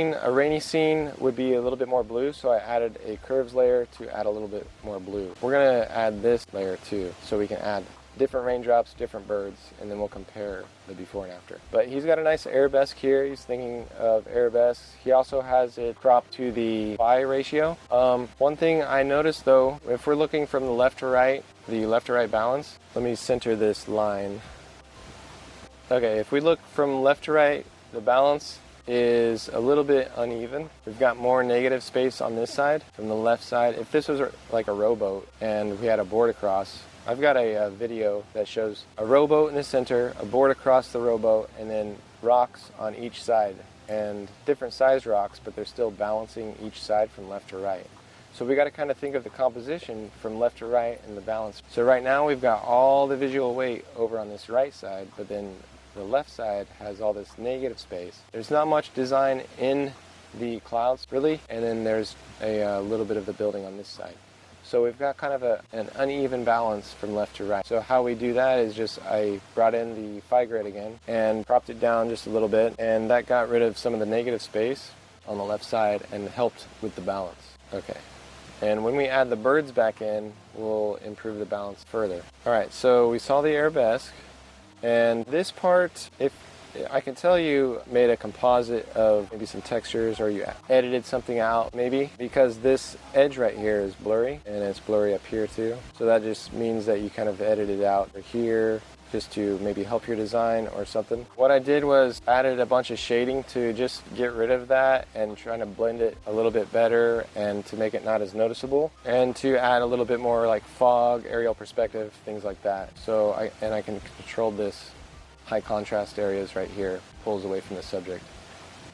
a rainy scene would be a little bit more blue, so I added a curves layer to add a little bit more blue. We're gonna add this layer too, so we can add different raindrops, different birds, and then we'll compare the before and after. But he's got a nice arabesque here. He's thinking of arabesques. He also has it cropped to the phi ratio. One thing I noticed though, if we're looking from the left to right balance, let me center this line. Okay, if we look from left to right, the balance is a little bit uneven. We've got more negative space on this side from the left side. If this was like a rowboat and we had a board across, I've got a video that shows a rowboat in the center, a board across the rowboat, and then rocks on each side, and different size rocks, but they're still balancing each side from left to right. So we got to kind of think of the composition from left to right and the balance. So right now we've got all the visual weight over on this right side, but then the left side has all this negative space. There's not much design in the clouds, really, and then there's a little bit of the building on this side. So we've got kind of an uneven balance from left to right. So how we do that is just I brought in the phi grid again and propped it down just a little bit, and that got rid of some of the negative space on the left side and helped with the balance. Okay. And when we add the birds back in, we'll improve the balance further. All right, so we saw the arabesque. And this part, if I can tell you made a composite of maybe some textures, or you edited something out maybe, because this edge right here is blurry, and it's blurry up here too. So that just means that you kind of edited out here just to maybe help your design or something. What I did was added a bunch of shading to just get rid of that and trying to blend it a little bit better and to make it not as noticeable, and to add a little bit more like fog, aerial perspective, things like that. So I can control this high contrast areas right here, pulls away from the subject.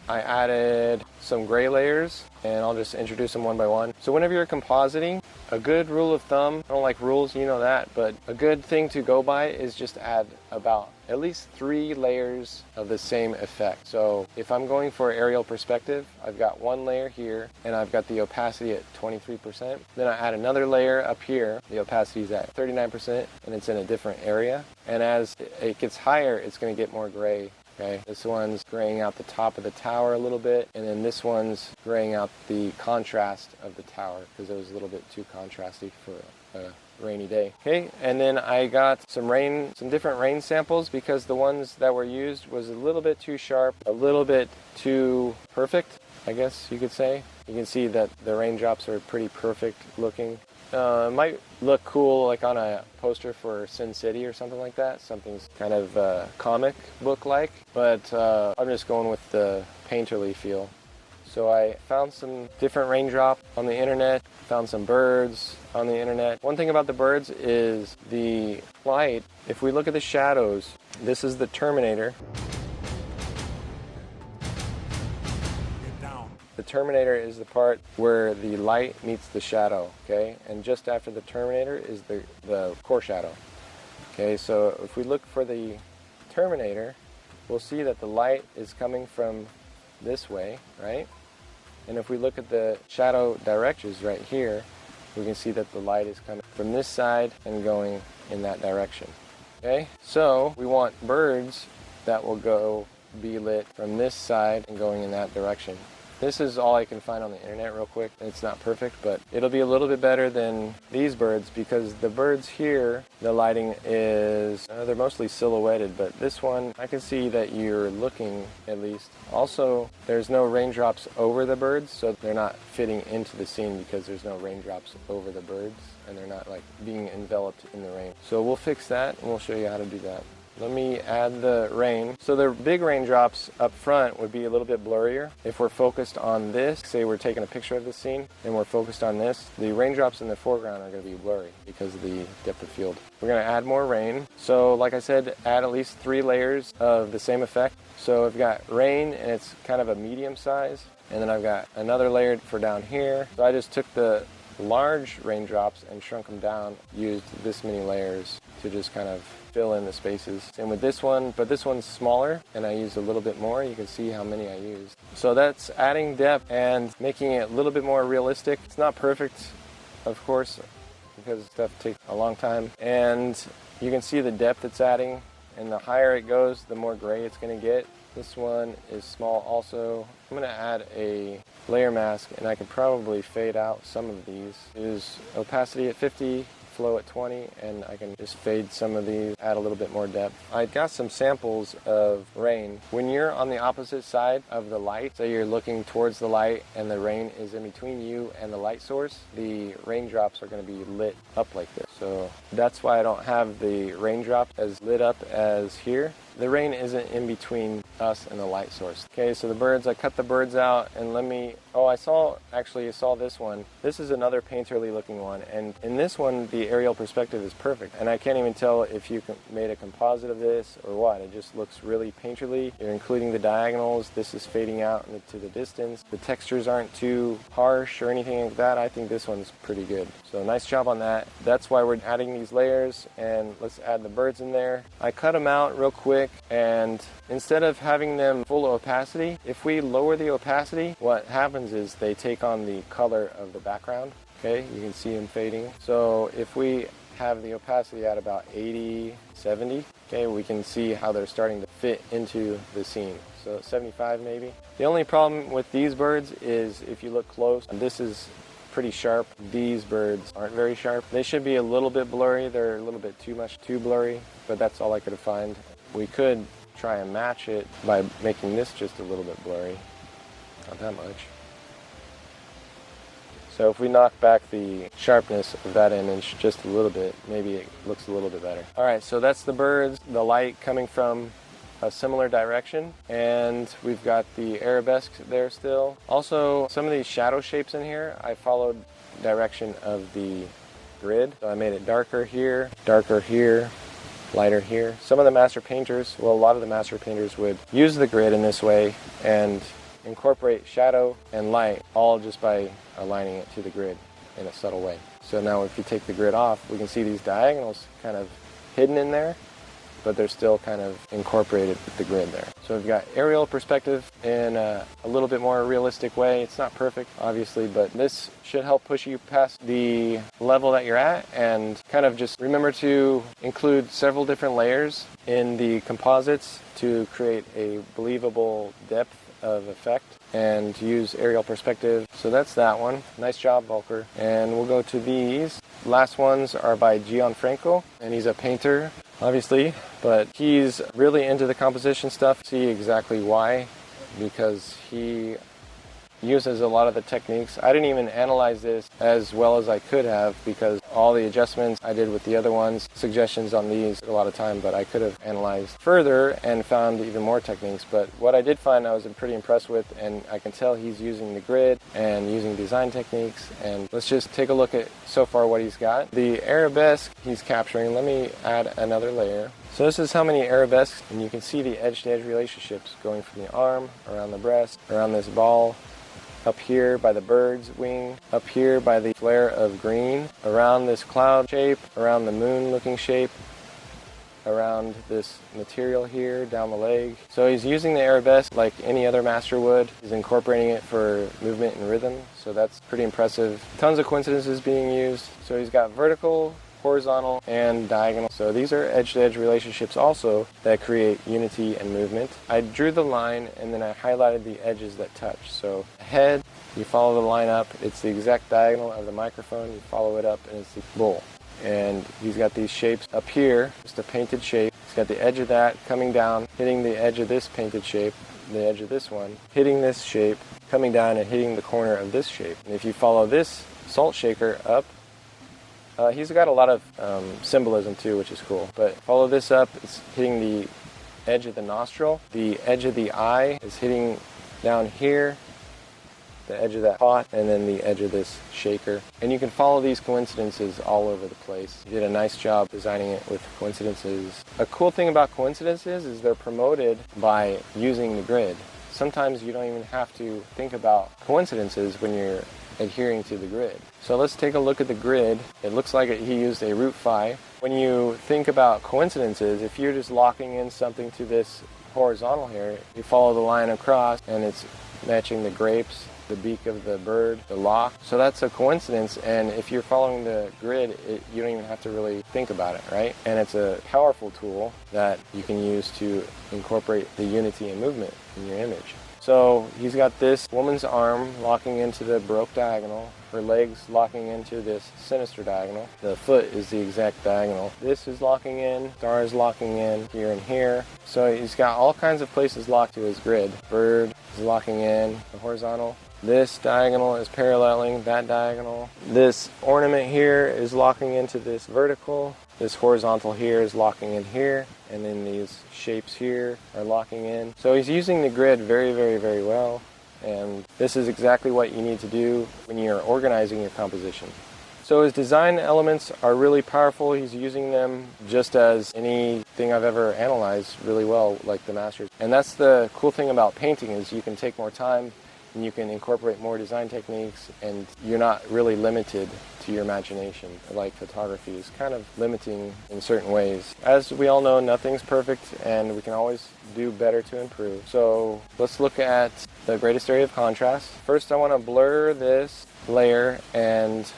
I added some gray layers, and I'll just introduce them one by one. So whenever you're compositing, a good rule of thumb, I don't like rules, you know that, but a good thing to go by is just add about at least 3 layers of the same effect. So if I'm going for aerial perspective, I've got 1 layer here, and I've got the opacity at 23%. Then I add another layer up here, the opacity is at 39%, and it's in a different area. And as it gets higher, it's going to get more gray. Okay, this one's graying out the top of the tower a little bit, and then this one's graying out the contrast of the tower because it was a little bit too contrasty for a rainy day. Okay, and then I got some different rain samples because the ones that were used was a little bit too sharp, a little bit too perfect, I guess you could say. You can see that the raindrops are pretty perfect looking. It might look cool like on a poster for Sin City or something like that. Something's kind of comic book-like, but I'm just going with the painterly feel. So I found some different raindrops on the internet, found some birds on the internet. One thing about the birds is the light. If we look at the shadows, this is the Terminator. The Terminator is the part where the light meets the shadow, okay? And just after the Terminator is the core shadow. Okay, so if we look for the Terminator, we'll see that the light is coming from this way, right? And if we look at the shadow directions right here, we can see that the light is coming from this side and going in that direction. Okay, so we want birds that will be lit from this side and going in that direction. This is all I can find on the internet real quick. It's not perfect, but it'll be a little bit better than these birds because the birds here, the lighting is, they're mostly silhouetted, but this one, I can see that you're looking at least. Also, there's no raindrops over the birds, so they're not fitting into the scene because there's no raindrops over the birds and they're not like being enveloped in the rain. So we'll fix that and we'll show you how to do that. Let me add the rain. So the big raindrops up front would be a little bit blurrier. If we're focused on this, say we're taking a picture of the scene and we're focused on this, the raindrops in the foreground are going to be blurry because of the depth of field. We're going to add more rain. So like I said, add at least 3 layers of the same effect. So I've got rain and it's kind of a medium size. And then I've got another layer for down here. So I just took the large raindrops and shrunk them down, used this many layers to just kind of fill in the spaces. And with this one, but this one's smaller and I used a little bit more. You can see how many I used. So that's adding depth and making it a little bit more realistic. It's not perfect, of course, because stuff takes a long time. And you can see the depth it's adding, and the higher it goes, the more gray it's going to get. This one is small also. I'm going to add a layer mask, and I can probably fade out some of these. Use opacity at 50, flow at 20, and I can just fade some of these, add a little bit more depth. I got some samples of rain. When you're on the opposite side of the light, say you're looking towards the light and the rain is in between you and the light source, the raindrops are going to be lit up like this. So that's why I don't have the raindrops as lit up as here. The rain isn't in between us and the light source. Okay, so the birds, I cut the birds out, and I saw this one. This is another painterly looking one, and in this one, the aerial perspective is perfect. And I can't even tell if you made a composite of this or what. It just looks really painterly. You're including the diagonals. This is fading out into the distance. The textures aren't too harsh or anything like that. I think this one's pretty good. So nice job on that. That's why we're adding these layers, and let's add the birds in there. I cut them out real quick, and instead of having them full opacity, if we lower the opacity, what happens is they take on the color of the background. Okay, you can see them fading. So if we have the opacity at about 80, 70, okay, we can see how they're starting to fit into the scene. So 75 maybe. The only problem with these birds is if you look close, this is pretty sharp. These birds aren't very sharp. They should be a little bit blurry. They're a little bit too blurry, but that's all I could find. We could try and match it by making this just a little bit blurry. Not that much. So if we knock back the sharpness of that image just a little bit, maybe it looks a little bit better. All right, so that's the birds, the light coming from a similar direction, and we've got the arabesque there still. Also, some of these shadow shapes in here, I followed direction of the grid. So I made it darker here, lighter here. Some of the master painters, well, a lot of the master painters would use the grid in this way and incorporate shadow and light all just by aligning it to the grid in a subtle way. So now if you take the grid off, we can see these diagonals kind of hidden in there, but they're still kind of incorporated with the grid there. So we've got aerial perspective in a little bit more realistic way. It's not perfect, obviously, but this should help push you past the level that you're at, and kind of just remember to include several different layers in the composites to create a believable depth of effect, and use aerial perspective. So that's that one. Nice job, Volker. And we'll go to these. Last ones are by Gianfranco, and he's a painter, obviously, but he's really into the composition stuff. See exactly why, because he uses a lot of the techniques. I didn't even analyze this as well as I could have, because all the adjustments I did with the other ones, suggestions on these, a lot of time, but I could have analyzed further and found even more techniques. But what I did find I was pretty impressed with, and I can tell he's using the grid and using design techniques. And let's just take a look at so far what he's got. The arabesque he's capturing, let me add another layer. So this is how many arabesques, and you can see the edge-to-edge relationships going from the arm, around the breast, around this ball, up here by the bird's wing, up here by the flare of green, around this cloud shape, around the moon looking shape, around this material here, down the leg. So he's using the arabesque like any other master would. He's incorporating it for movement and rhythm, so that's pretty impressive. Tons of coincidences being used. So he's got vertical, horizontal, and diagonal. So these are edge-to-edge relationships also that create unity and movement. I drew the line and then I highlighted the edges that touch. So head, you follow the line up, it's the exact diagonal of the microphone, you follow it up, and it's the bowl. And he's got these shapes up here, just a painted shape. He's got the edge of that coming down, hitting the edge of this painted shape, the edge of this one, hitting this shape, coming down and hitting the corner of this shape. And if you follow this salt shaker up, he's got a lot of symbolism too, which is cool. But follow this up, it's hitting the edge of the nostril. The edge of the eye is hitting down here, the edge of that pot, and then the edge of this shaker. And you can follow these coincidences all over the place. You did a nice job designing it with coincidences. A cool thing about coincidences is they're promoted by using the grid. Sometimes you don't even have to think about coincidences when you're adhering to the grid. So let's take a look at the grid. It looks like he used a root phi. When you think about coincidences, if you're just locking in something to this horizontal here, you follow the line across and it's matching the grapes, the beak of the bird, the lock. So that's a coincidence, and if you're following the grid, you don't even have to really think about it, right? And it's a powerful tool that you can use to incorporate the unity and movement in your image. So he's got this woman's arm locking into the Baroque diagonal, her legs locking into this sinister diagonal. The foot is the exact diagonal. This is locking in, star is locking in here and here. So he's got all kinds of places locked to his grid. Bird is locking in the horizontal. This diagonal is paralleling that diagonal. This ornament here is locking into this vertical. This horizontal here is locking in here, and then these shapes here are locking in. So he's using the grid very, very, very well, and this is exactly what you need to do when you're organizing your composition. So his design elements are really powerful. He's using them just as anything I've ever analyzed really well, like the masters. And that's the cool thing about painting, is you can take more time and you can incorporate more design techniques, and you're not really limited to your imagination, like photography is kind of limiting in certain ways. As we all know, nothing's perfect, and we can always do better to improve. So let's look at the greatest area of contrast. First, I want to blur this layer, and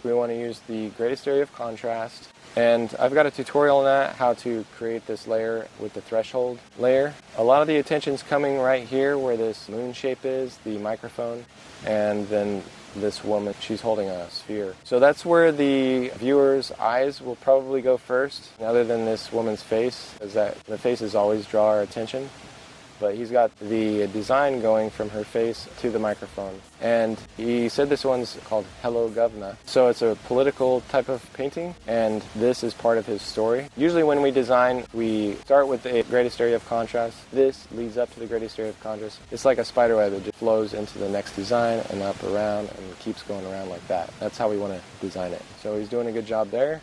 we want to use the greatest area of contrast. And I've got a tutorial on that, how to create this layer with the threshold layer. A lot of the attention's coming right here where this moon shape is, the microphone, and then this woman, she's holding a sphere. So that's where the viewer's eyes will probably go first, other than this woman's face, as that the faces always draw our attention. But he's got the design going from her face to the microphone. And he said this one's called Hello Governor. So it's a political type of painting, and this is part of his story. Usually when we design, we start with the greatest area of contrast. This leads up to the greatest area of contrast. It's like a spider web. It just flows into the next design and up around and keeps going around like that. That's how we want to design it. So he's doing a good job there.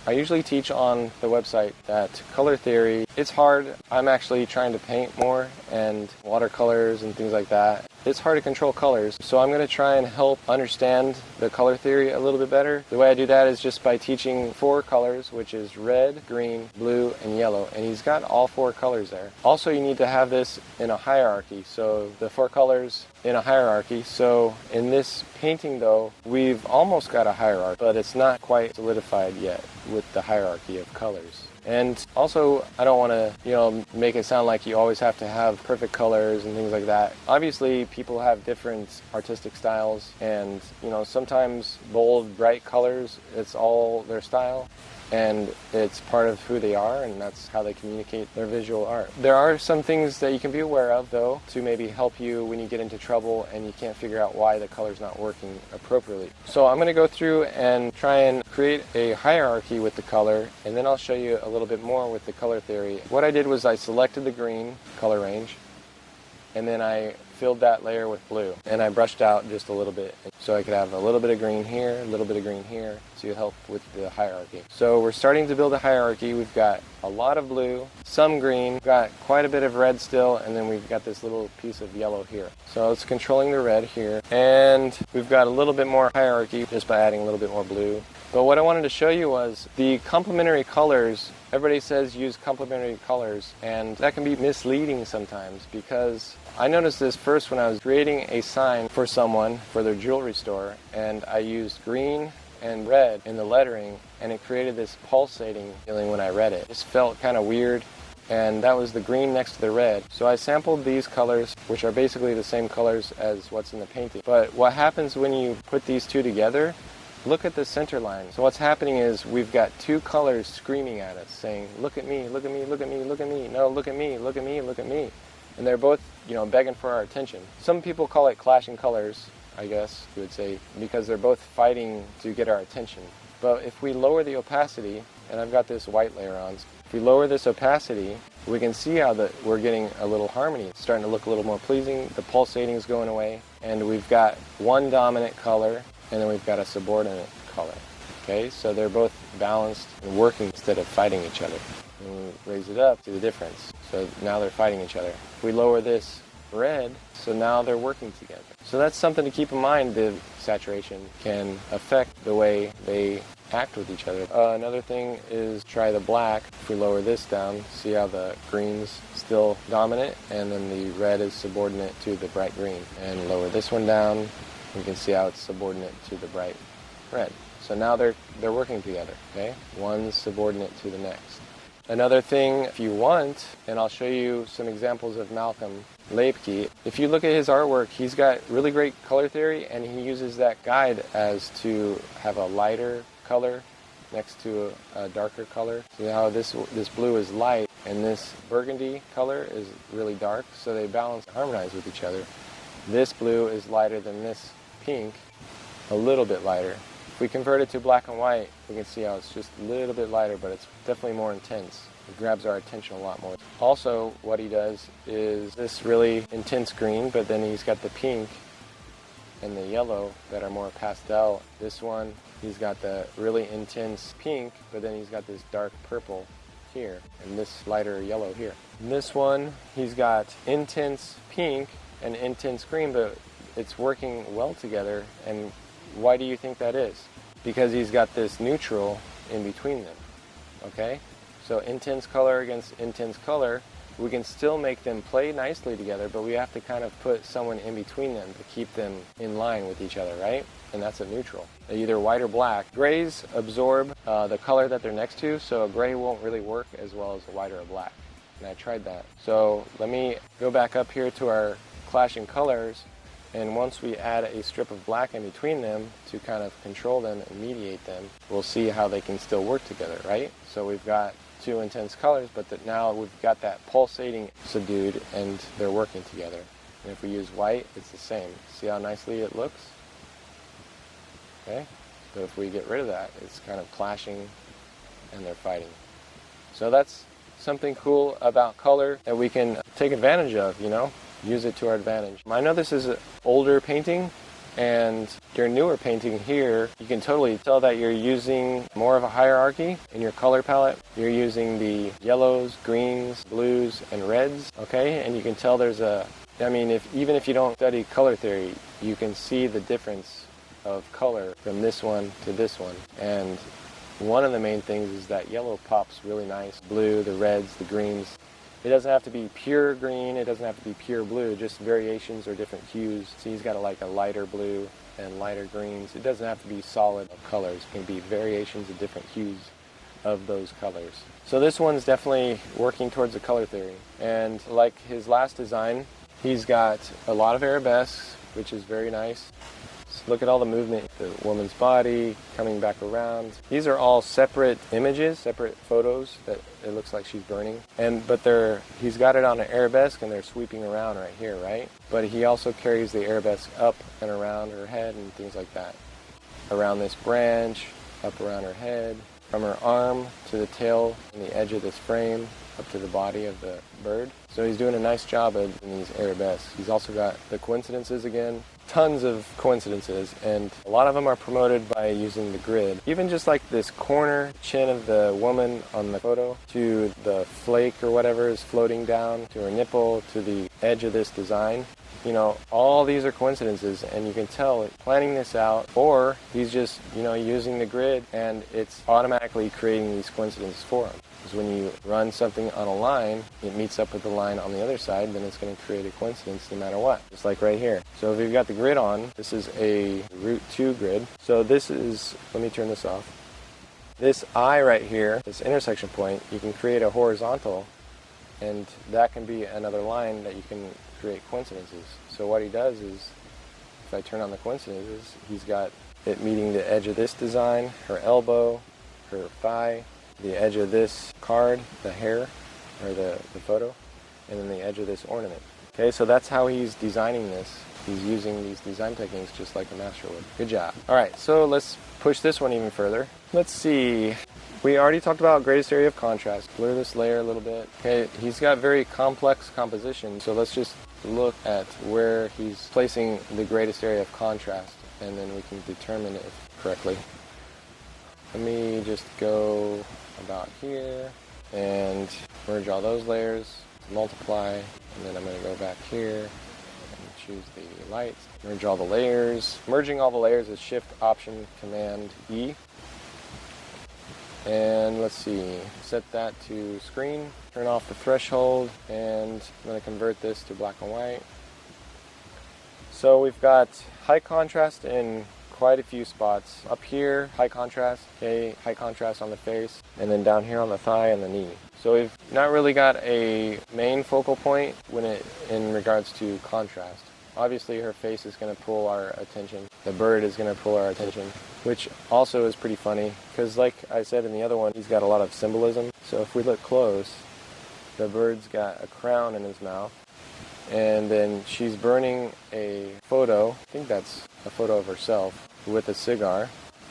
I usually teach on the website that color theory, it's hard. I'm actually trying to paint more and watercolors and things like that. It's hard to control colors, so I'm going to try and help understand the color theory a little bit better. The way I do that is just by teaching 4 colors, which is red, green, blue, and yellow, and he's got all 4 colors there. Also, you need to have this in a hierarchy, so the 4 colors in a hierarchy. So in this painting though, we've almost got a hierarchy, but it's not quite solidified yet with the hierarchy of colors. And also, I don't want to, make it sound like you always have to have perfect colors and things like that. Obviously, people have different artistic styles, and, sometimes bold, bright colors, it's all their style, and it's part of who they are, and that's how they communicate their visual art. There are some things that you can be aware of, though, to maybe help you when you get into trouble and you can't figure out why the color's not working appropriately. So I'm going to go through and try and create a hierarchy with the color, and then I'll show you a little bit more with the color theory. What I did was I selected the green color range, and then I filled that layer with blue, and I brushed out just a little bit so I could have a little bit of green here, a little bit of green here to help with the hierarchy. So we're starting to build a hierarchy. We've got a lot of blue, some green, got quite a bit of red still, and then we've got this little piece of yellow here. So it's controlling the red here, and we've got a little bit more hierarchy just by adding a little bit more blue. But what I wanted to show you was the complementary colors. Everybody says use complementary colors, and that can be misleading sometimes, because I noticed this first when I was creating a sign for someone for their jewelry store, and I used green and red in the lettering, and it created this pulsating feeling when I read it. It just felt kind of weird, and that was the green next to the red. So I sampled these colors, which are basically the same colors as what's in the painting. But what happens when you put these two together, look at the center line. So what's happening is we've got 2 colors screaming at us, saying, look at me, look at me, look at me, look at me. No, look at me, look at me, look at me. And they're both, begging for our attention. Some people call it clashing colors, I guess you would say, because they're both fighting to get our attention. But if we lower the opacity, and I've got this white layer on, if we lower this opacity, we can see how we're getting a little harmony. It's starting to look a little more pleasing, the pulsating is going away, and we've got one dominant color, and then we've got a subordinate color. Okay, so they're both balanced and working instead of fighting each other. And we raise it up to the difference. So now they're fighting each other. If we lower this red, so now they're working together. So that's something to keep in mind. The saturation can affect the way they act with each other. Another thing is try the black. If we lower this down, see how the green's still dominant, and then the red is subordinate to the bright green. And lower this one down, we can see how it's subordinate to the bright red. So now they're working together, okay? One's subordinate to the next. Another thing, if you want, and I'll show you some examples of Malcolm Leipke. If you look at his artwork, he's got really great color theory, and he uses that guide as to have a lighter color next to a darker color. See how this blue is light, and this burgundy color is really dark, so they balance, harmonize with each other. This blue is lighter than this pink, a little bit lighter. If we convert it to black and white, we can see how it's just a little bit lighter, but it's definitely more intense. It grabs our attention a lot more. Also, what he does is this really intense green, but then he's got the pink and the yellow that are more pastel. This one, he's got the really intense pink, but then he's got this dark purple here, and this lighter yellow here. And this one, he's got intense pink and intense green, but it's working well together. And why do you think that is? Because he's got this neutral in between them, okay? So intense color against intense color, we can still make them play nicely together, but we have to kind of put someone in between them to keep them in line with each other, right? And that's a neutral, either white or black. Grays absorb the color that they're next to, so a gray won't really work as well as a white or a black. And I tried that. So let me go back up here to our clashing colors. And once we add a strip of black in between them to kind of control them and mediate them, we'll see how they can still work together, right? So we've got 2 intense colors, but now we've got that pulsating subdued, and they're working together. And if we use white, it's the same. See how nicely it looks? Okay? But if we get rid of that, it's kind of clashing and they're fighting. So that's something cool about color that we can take advantage of, use it to our advantage. I know this is an older painting, And your newer painting here, you can totally tell that you're using more of a hierarchy in your color palette. You're using the yellows, greens, blues, and reds, okay? And you can tell there's even if you don't study color theory, you can see the difference of color from this one to this one. And one of the main things is that yellow pops really nice. Blue, the reds, the greens. It doesn't have to be pure green, it doesn't have to be pure blue, just variations or different hues. So he's got a lighter blue and lighter greens. It doesn't have to be solid colors. It can be variations of different hues of those colors. So this one's definitely working towards the color theory. And like his last design, he's got a lot of arabesques, which is very nice. Look at all the movement, the woman's body coming back around. These are all separate images, separate photos that it looks like she's burning. But he's got it on an arabesque and they're sweeping around right here, right? But he also carries the arabesque up and around her head and things like that. Around this branch, up around her head, from her arm to the tail and the edge of this frame, up to the body of the bird. So he's doing a nice job in these arabesques. He's also got the coincidences again. Tons of coincidences, and a lot of them are promoted by using the grid. Even just like this corner chin of the woman on the photo to the flake or whatever is floating down to her nipple to the edge of this design. All these are coincidences, and you can tell planning this out, or he's just, using the grid and it's automatically creating these coincidences for him. Because when you run something on a line, it meets up with the line on the other side, then it's going to create a coincidence no matter what, just like right here. So if you've got the grid on, this is a root 2 grid. So this is, let me turn this off. This eye right here, this intersection point, you can create a horizontal, and that can be another line that you can create coincidences. So what he does is, if I turn on the coincidences, he's got it meeting the edge of this design, her elbow, her thigh, the edge of this card, the hair, or the photo, and then the edge of this ornament. Okay, so that's how he's designing this. He's using these design techniques just like a master would. Good job. All right, so let's push this one even further. Let's see. We already talked about greatest area of contrast. Blur this layer a little bit. Okay, he's got very complex composition, so let's just look at where he's placing the greatest area of contrast, and then we can determine it correctly. Let me just go about here and merge all those layers, multiply, and then I'm going to go back here and choose the lights, merge all the layers. Merging all the layers is Shift Option Command E. And let's see, set that to screen, turn off the threshold, and I'm going to convert this to black and white. So we've got high contrast in quite a few spots. Up here, high contrast, okay, high contrast on the face, and then down here on the thigh and the knee. So we've not really got a main focal point in regards to contrast. Obviously her face is going to pull our attention. The bird is going to pull our attention, which also is pretty funny because like I said in the other one, he's got a lot of symbolism. So if we look close, the bird's got a crown in his mouth, and then she's burning a photo, I think that's a photo of herself, with a cigar.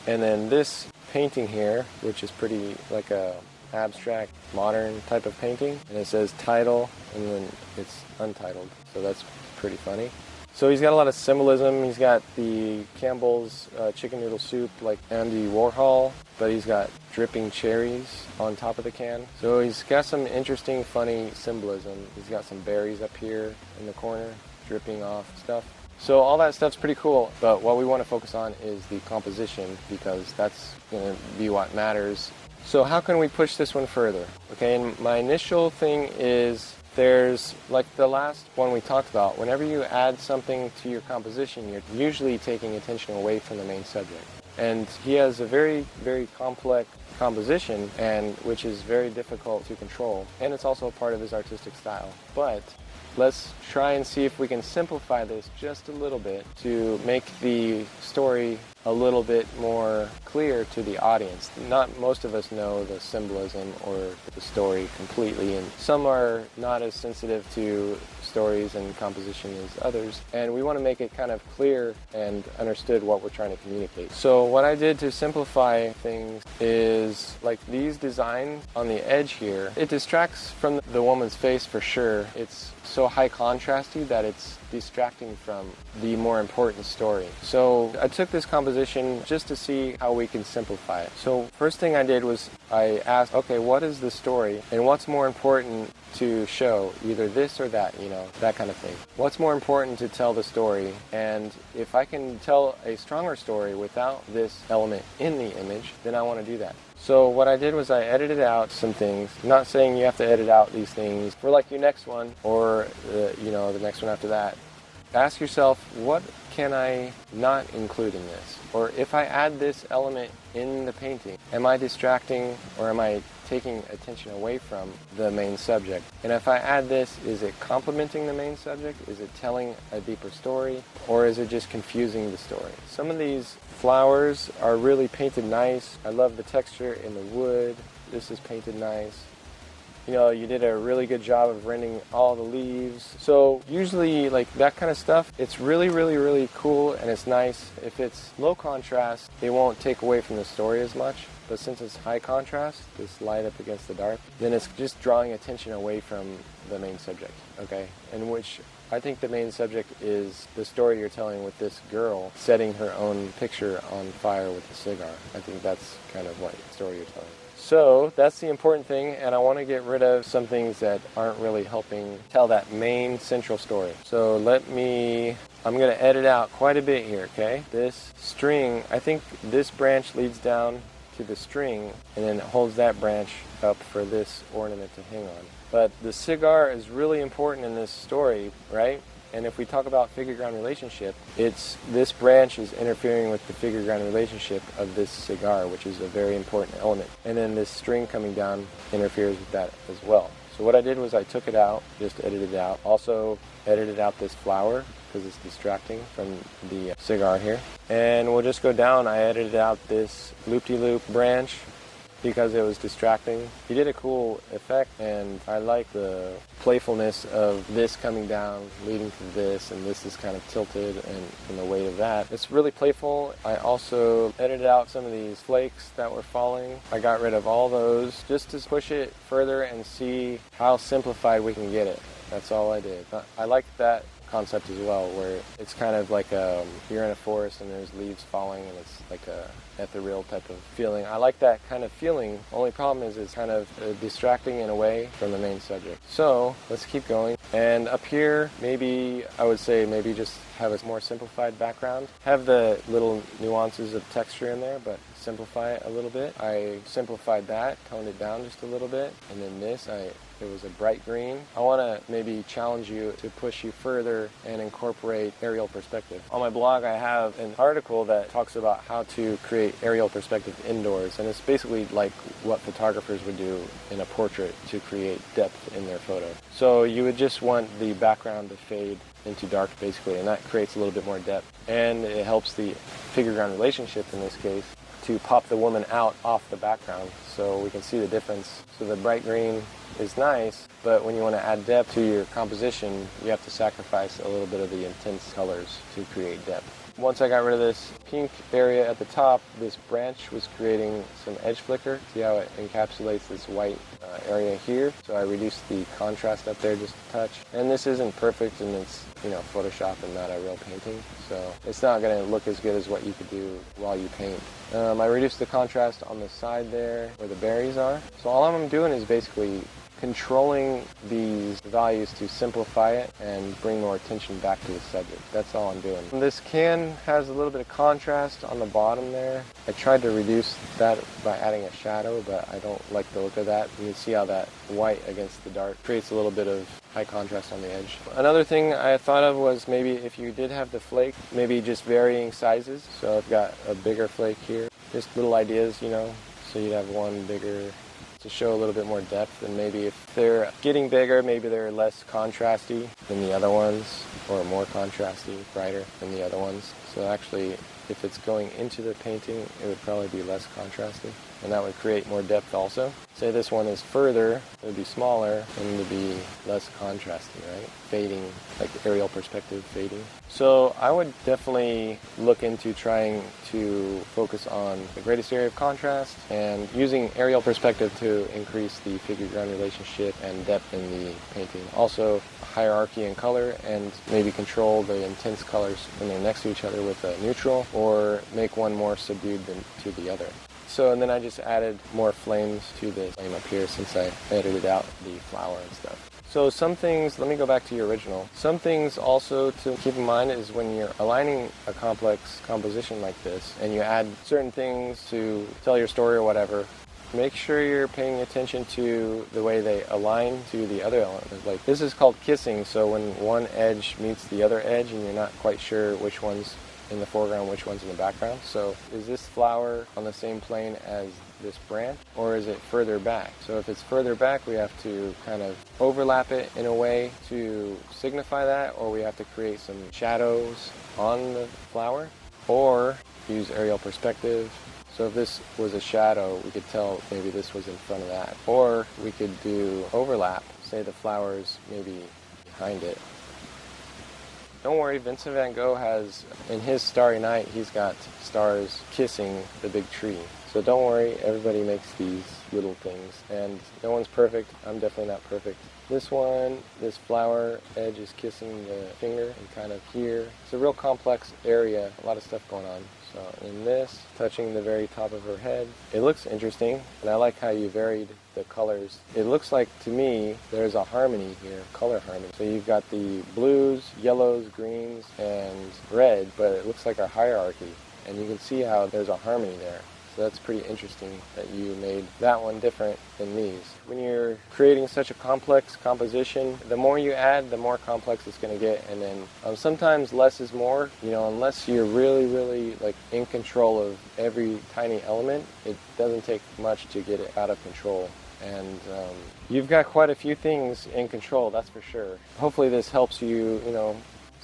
And then this painting here, which is pretty like a abstract, modern type of painting, and it says title, and then it's untitled. So that's pretty funny. So he's got a lot of symbolism. He's got the Campbell's chicken noodle soup like Andy Warhol, but he's got dripping cherries on top of the can. So he's got some interesting, funny symbolism. He's got some berries up here in the corner, dripping off stuff. So all that stuff's pretty cool, but what we want to focus on is the composition because that's going to be what matters. So how can we push this one further? Okay, and my initial thing is there's, like the last one we talked about, whenever you add something to your composition, you're usually taking attention away from the main subject. And he has a very, very complex composition, and which is very difficult to control. And it's also a part of his artistic style. But let's try and see if we can simplify this just a little bit to make the story a little bit more clear to the audience. Not most of us know the symbolism or the story completely, and some are not as sensitive to stories and composition as others, and we want to make it kind of clear and understood what we're trying to communicate. So what I did to simplify things is, like these designs on the edge here, it distracts from the woman's face for sure. It's so high contrasty that it's distracting from the more important story. So I took this composition just to see how we can simplify it. So first thing I did was I asked, okay, what is the story and what's more important to show, either this or that, that kind of thing. What's more important to tell the story, and if I can tell a stronger story without this element in the image, then I want to do that. So what I did was I edited out some things. I'm not saying you have to edit out these things for like your next one or the next one after that. Ask yourself, what can I not include in this? Or if I add this element in the painting, am I distracting or am I taking attention away from the main subject? And if I add this, is it complementing the main subject? Is it telling a deeper story? Or is it just confusing the story? Some of these flowers are really painted nice. I love the texture in the wood. This is painted nice. You did a really good job of rendering all the leaves. So usually like that kind of stuff, it's really, really, really cool and it's nice. If it's low contrast, it won't take away from the story as much. But since it's high contrast, this light up against the dark, then it's just drawing attention away from the main subject, okay? In which I think the main subject is the story you're telling with this girl setting her own picture on fire with a cigar. I think that's kind of what story you're telling. So that's the important thing, and I want to get rid of some things that aren't really helping tell that main central story. So I'm going to edit out quite a bit here, okay? This string, I think this branch leads down to the string, and then it holds that branch up for this ornament to hang on. But the cigar is really important in this story, right? And if we talk about figure-ground relationship, this branch is interfering with the figure-ground relationship of this cigar, which is a very important element. And then this string coming down interferes with that as well. So what I did was I took it out, just edited it out. Also edited out this flower because it's distracting from the cigar here. And we'll just go down. I edited out this loop-de-loop branch because it was distracting. He did a cool effect, and I like the playfulness of this coming down, leading to this, and this is kind of tilted and the weight of that. It's really playful. I also edited out some of these flakes that were falling. I got rid of all those just to push it further and see how simplified we can get it. That's all I did. I like that concept as well, where it's kind of like you're in a forest and there's leaves falling and it's like a ethereal type of feeling. I like that kind of feeling. Only problem is it's kind of distracting in a way from the main subject. So let's keep going. And up here, maybe I would say maybe just have a more simplified background. Have the little nuances of texture in there, but simplify it a little bit. I simplified that, toned it down just a little bit. And then it was a bright green. I want to maybe challenge you to push you further and incorporate aerial perspective. On my blog, I have an article that talks about how to create aerial perspective indoors, and it's basically like what photographers would do in a portrait to create depth in their photo. So you would just want the background to fade into dark, basically, and that creates a little bit more depth. And it helps the figure-ground relationship, in this case, to pop the woman out off the background so we can see the difference. So the bright green is nice, but when you want to add depth to your composition, you have to sacrifice a little bit of the intense colors to create depth. Once I got rid of this pink area at the top, this branch was creating some edge flicker. See how it encapsulates this white area here? So I reduced the contrast up there just a touch. And this isn't perfect, and it's Photoshop and not a real painting, so it's not going to look as good as what you could do while you paint. I reduced the contrast on the side there where the berries are. So all I'm doing is basically controlling these values to simplify it and bring more attention back to the subject. That's all I'm doing. This can has a little bit of contrast on the bottom there. I tried to reduce that by adding a shadow, but I don't like the look of that. You can see how that white against the dark creates a little bit of high contrast on the edge. Another thing I thought of was maybe if you did have the flake, maybe just varying sizes. So I've got a bigger flake here. Just little ideas, so you'd have one bigger to show a little bit more depth, and maybe if they're getting bigger, maybe they're less contrasty than the other ones, or more contrasty, brighter than the other ones. So actually, if it's going into the painting, it would probably be less contrasty. and that would create more depth also. Say this one is further, it would be smaller, and it would be less contrasting, right? Fading, like aerial perspective fading. So I would definitely look into trying to focus on the greatest area of contrast and using aerial perspective to increase the figure-ground relationship and depth in the painting. Also, hierarchy in color, and maybe control the intense colors when they're next to each other with a neutral, or make one more subdued than to the other. So, and then I just added more flames to the flame up here since I edited out the flower and stuff. So some things, let me go back to your original. Some things also to keep in mind is when you're aligning a complex composition like this and you add certain things to tell your story or whatever, make sure you're paying attention to the way they align to the other element. Like this is called kissing, so when one edge meets the other edge and you're not quite sure which one's in the foreground, which one's in the background. So is this flower on the same plane as this branch, or is it further back? So if it's further back, we have to kind of overlap it in a way to signify that, or we have to create some shadows on the flower, or use aerial perspective. So if this was a shadow, we could tell maybe this was in front of that. Or we could do overlap, say the flower's maybe behind it. Don't worry, Vincent van Gogh has, in his Starry Night, he's got stars kissing the big tree. So don't worry, everybody makes these little things, and no one's perfect. I'm definitely not perfect. This one, this flower edge is kissing the finger and kind of here. It's a real complex area, a lot of stuff going on. So in this, touching the very top of her head. It looks interesting, and I like how you varied the colors. It looks like, to me, there's a harmony here, color harmony. So you've got the blues, yellows, greens, and red, but it looks like a hierarchy. And you can see how there's a harmony there. So that's pretty interesting that you made that one different than these. When you're creating such a complex composition, the more you add, the more complex it's going to get. And then sometimes less is more. You know, unless you're really, really like in control of every tiny element, it doesn't take much to get it out of control. And you've got quite a few things in control, that's for sure. Hopefully this helps you,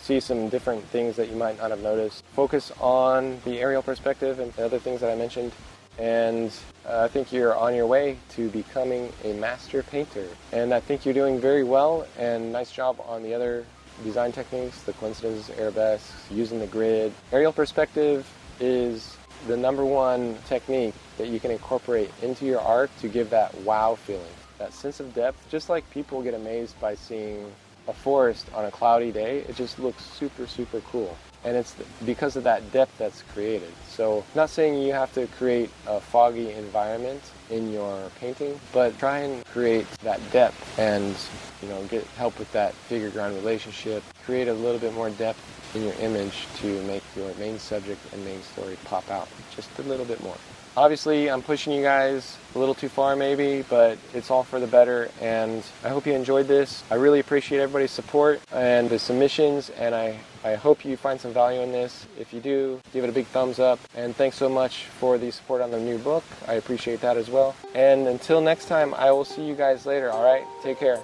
see some different things that you might not have noticed. Focus on the aerial perspective and the other things that I mentioned, and I think you're on your way to becoming a master painter. And I think you're doing very well, and nice job on the other design techniques, the coincidences, arabesques, using the grid. Aerial perspective is the #1 technique that you can incorporate into your art to give that wow feeling, that sense of depth. Just like people get amazed by seeing a forest on a cloudy day, it just looks super, super cool. And it's because of that depth that's created. So not saying you have to create a foggy environment in your painting, but try and create that depth and get help with that figure-ground relationship. Create a little bit more depth in your image to make your main subject and main story pop out just a little bit more. Obviously, I'm pushing you guys a little too far maybe, but it's all for the better, and I hope you enjoyed this. I really appreciate everybody's support and the submissions, and I hope you find some value in this. If you do, give it a big thumbs up, and thanks so much for the support on the new book. I appreciate that as well. And until next time, I will see you guys later, all right? Take care.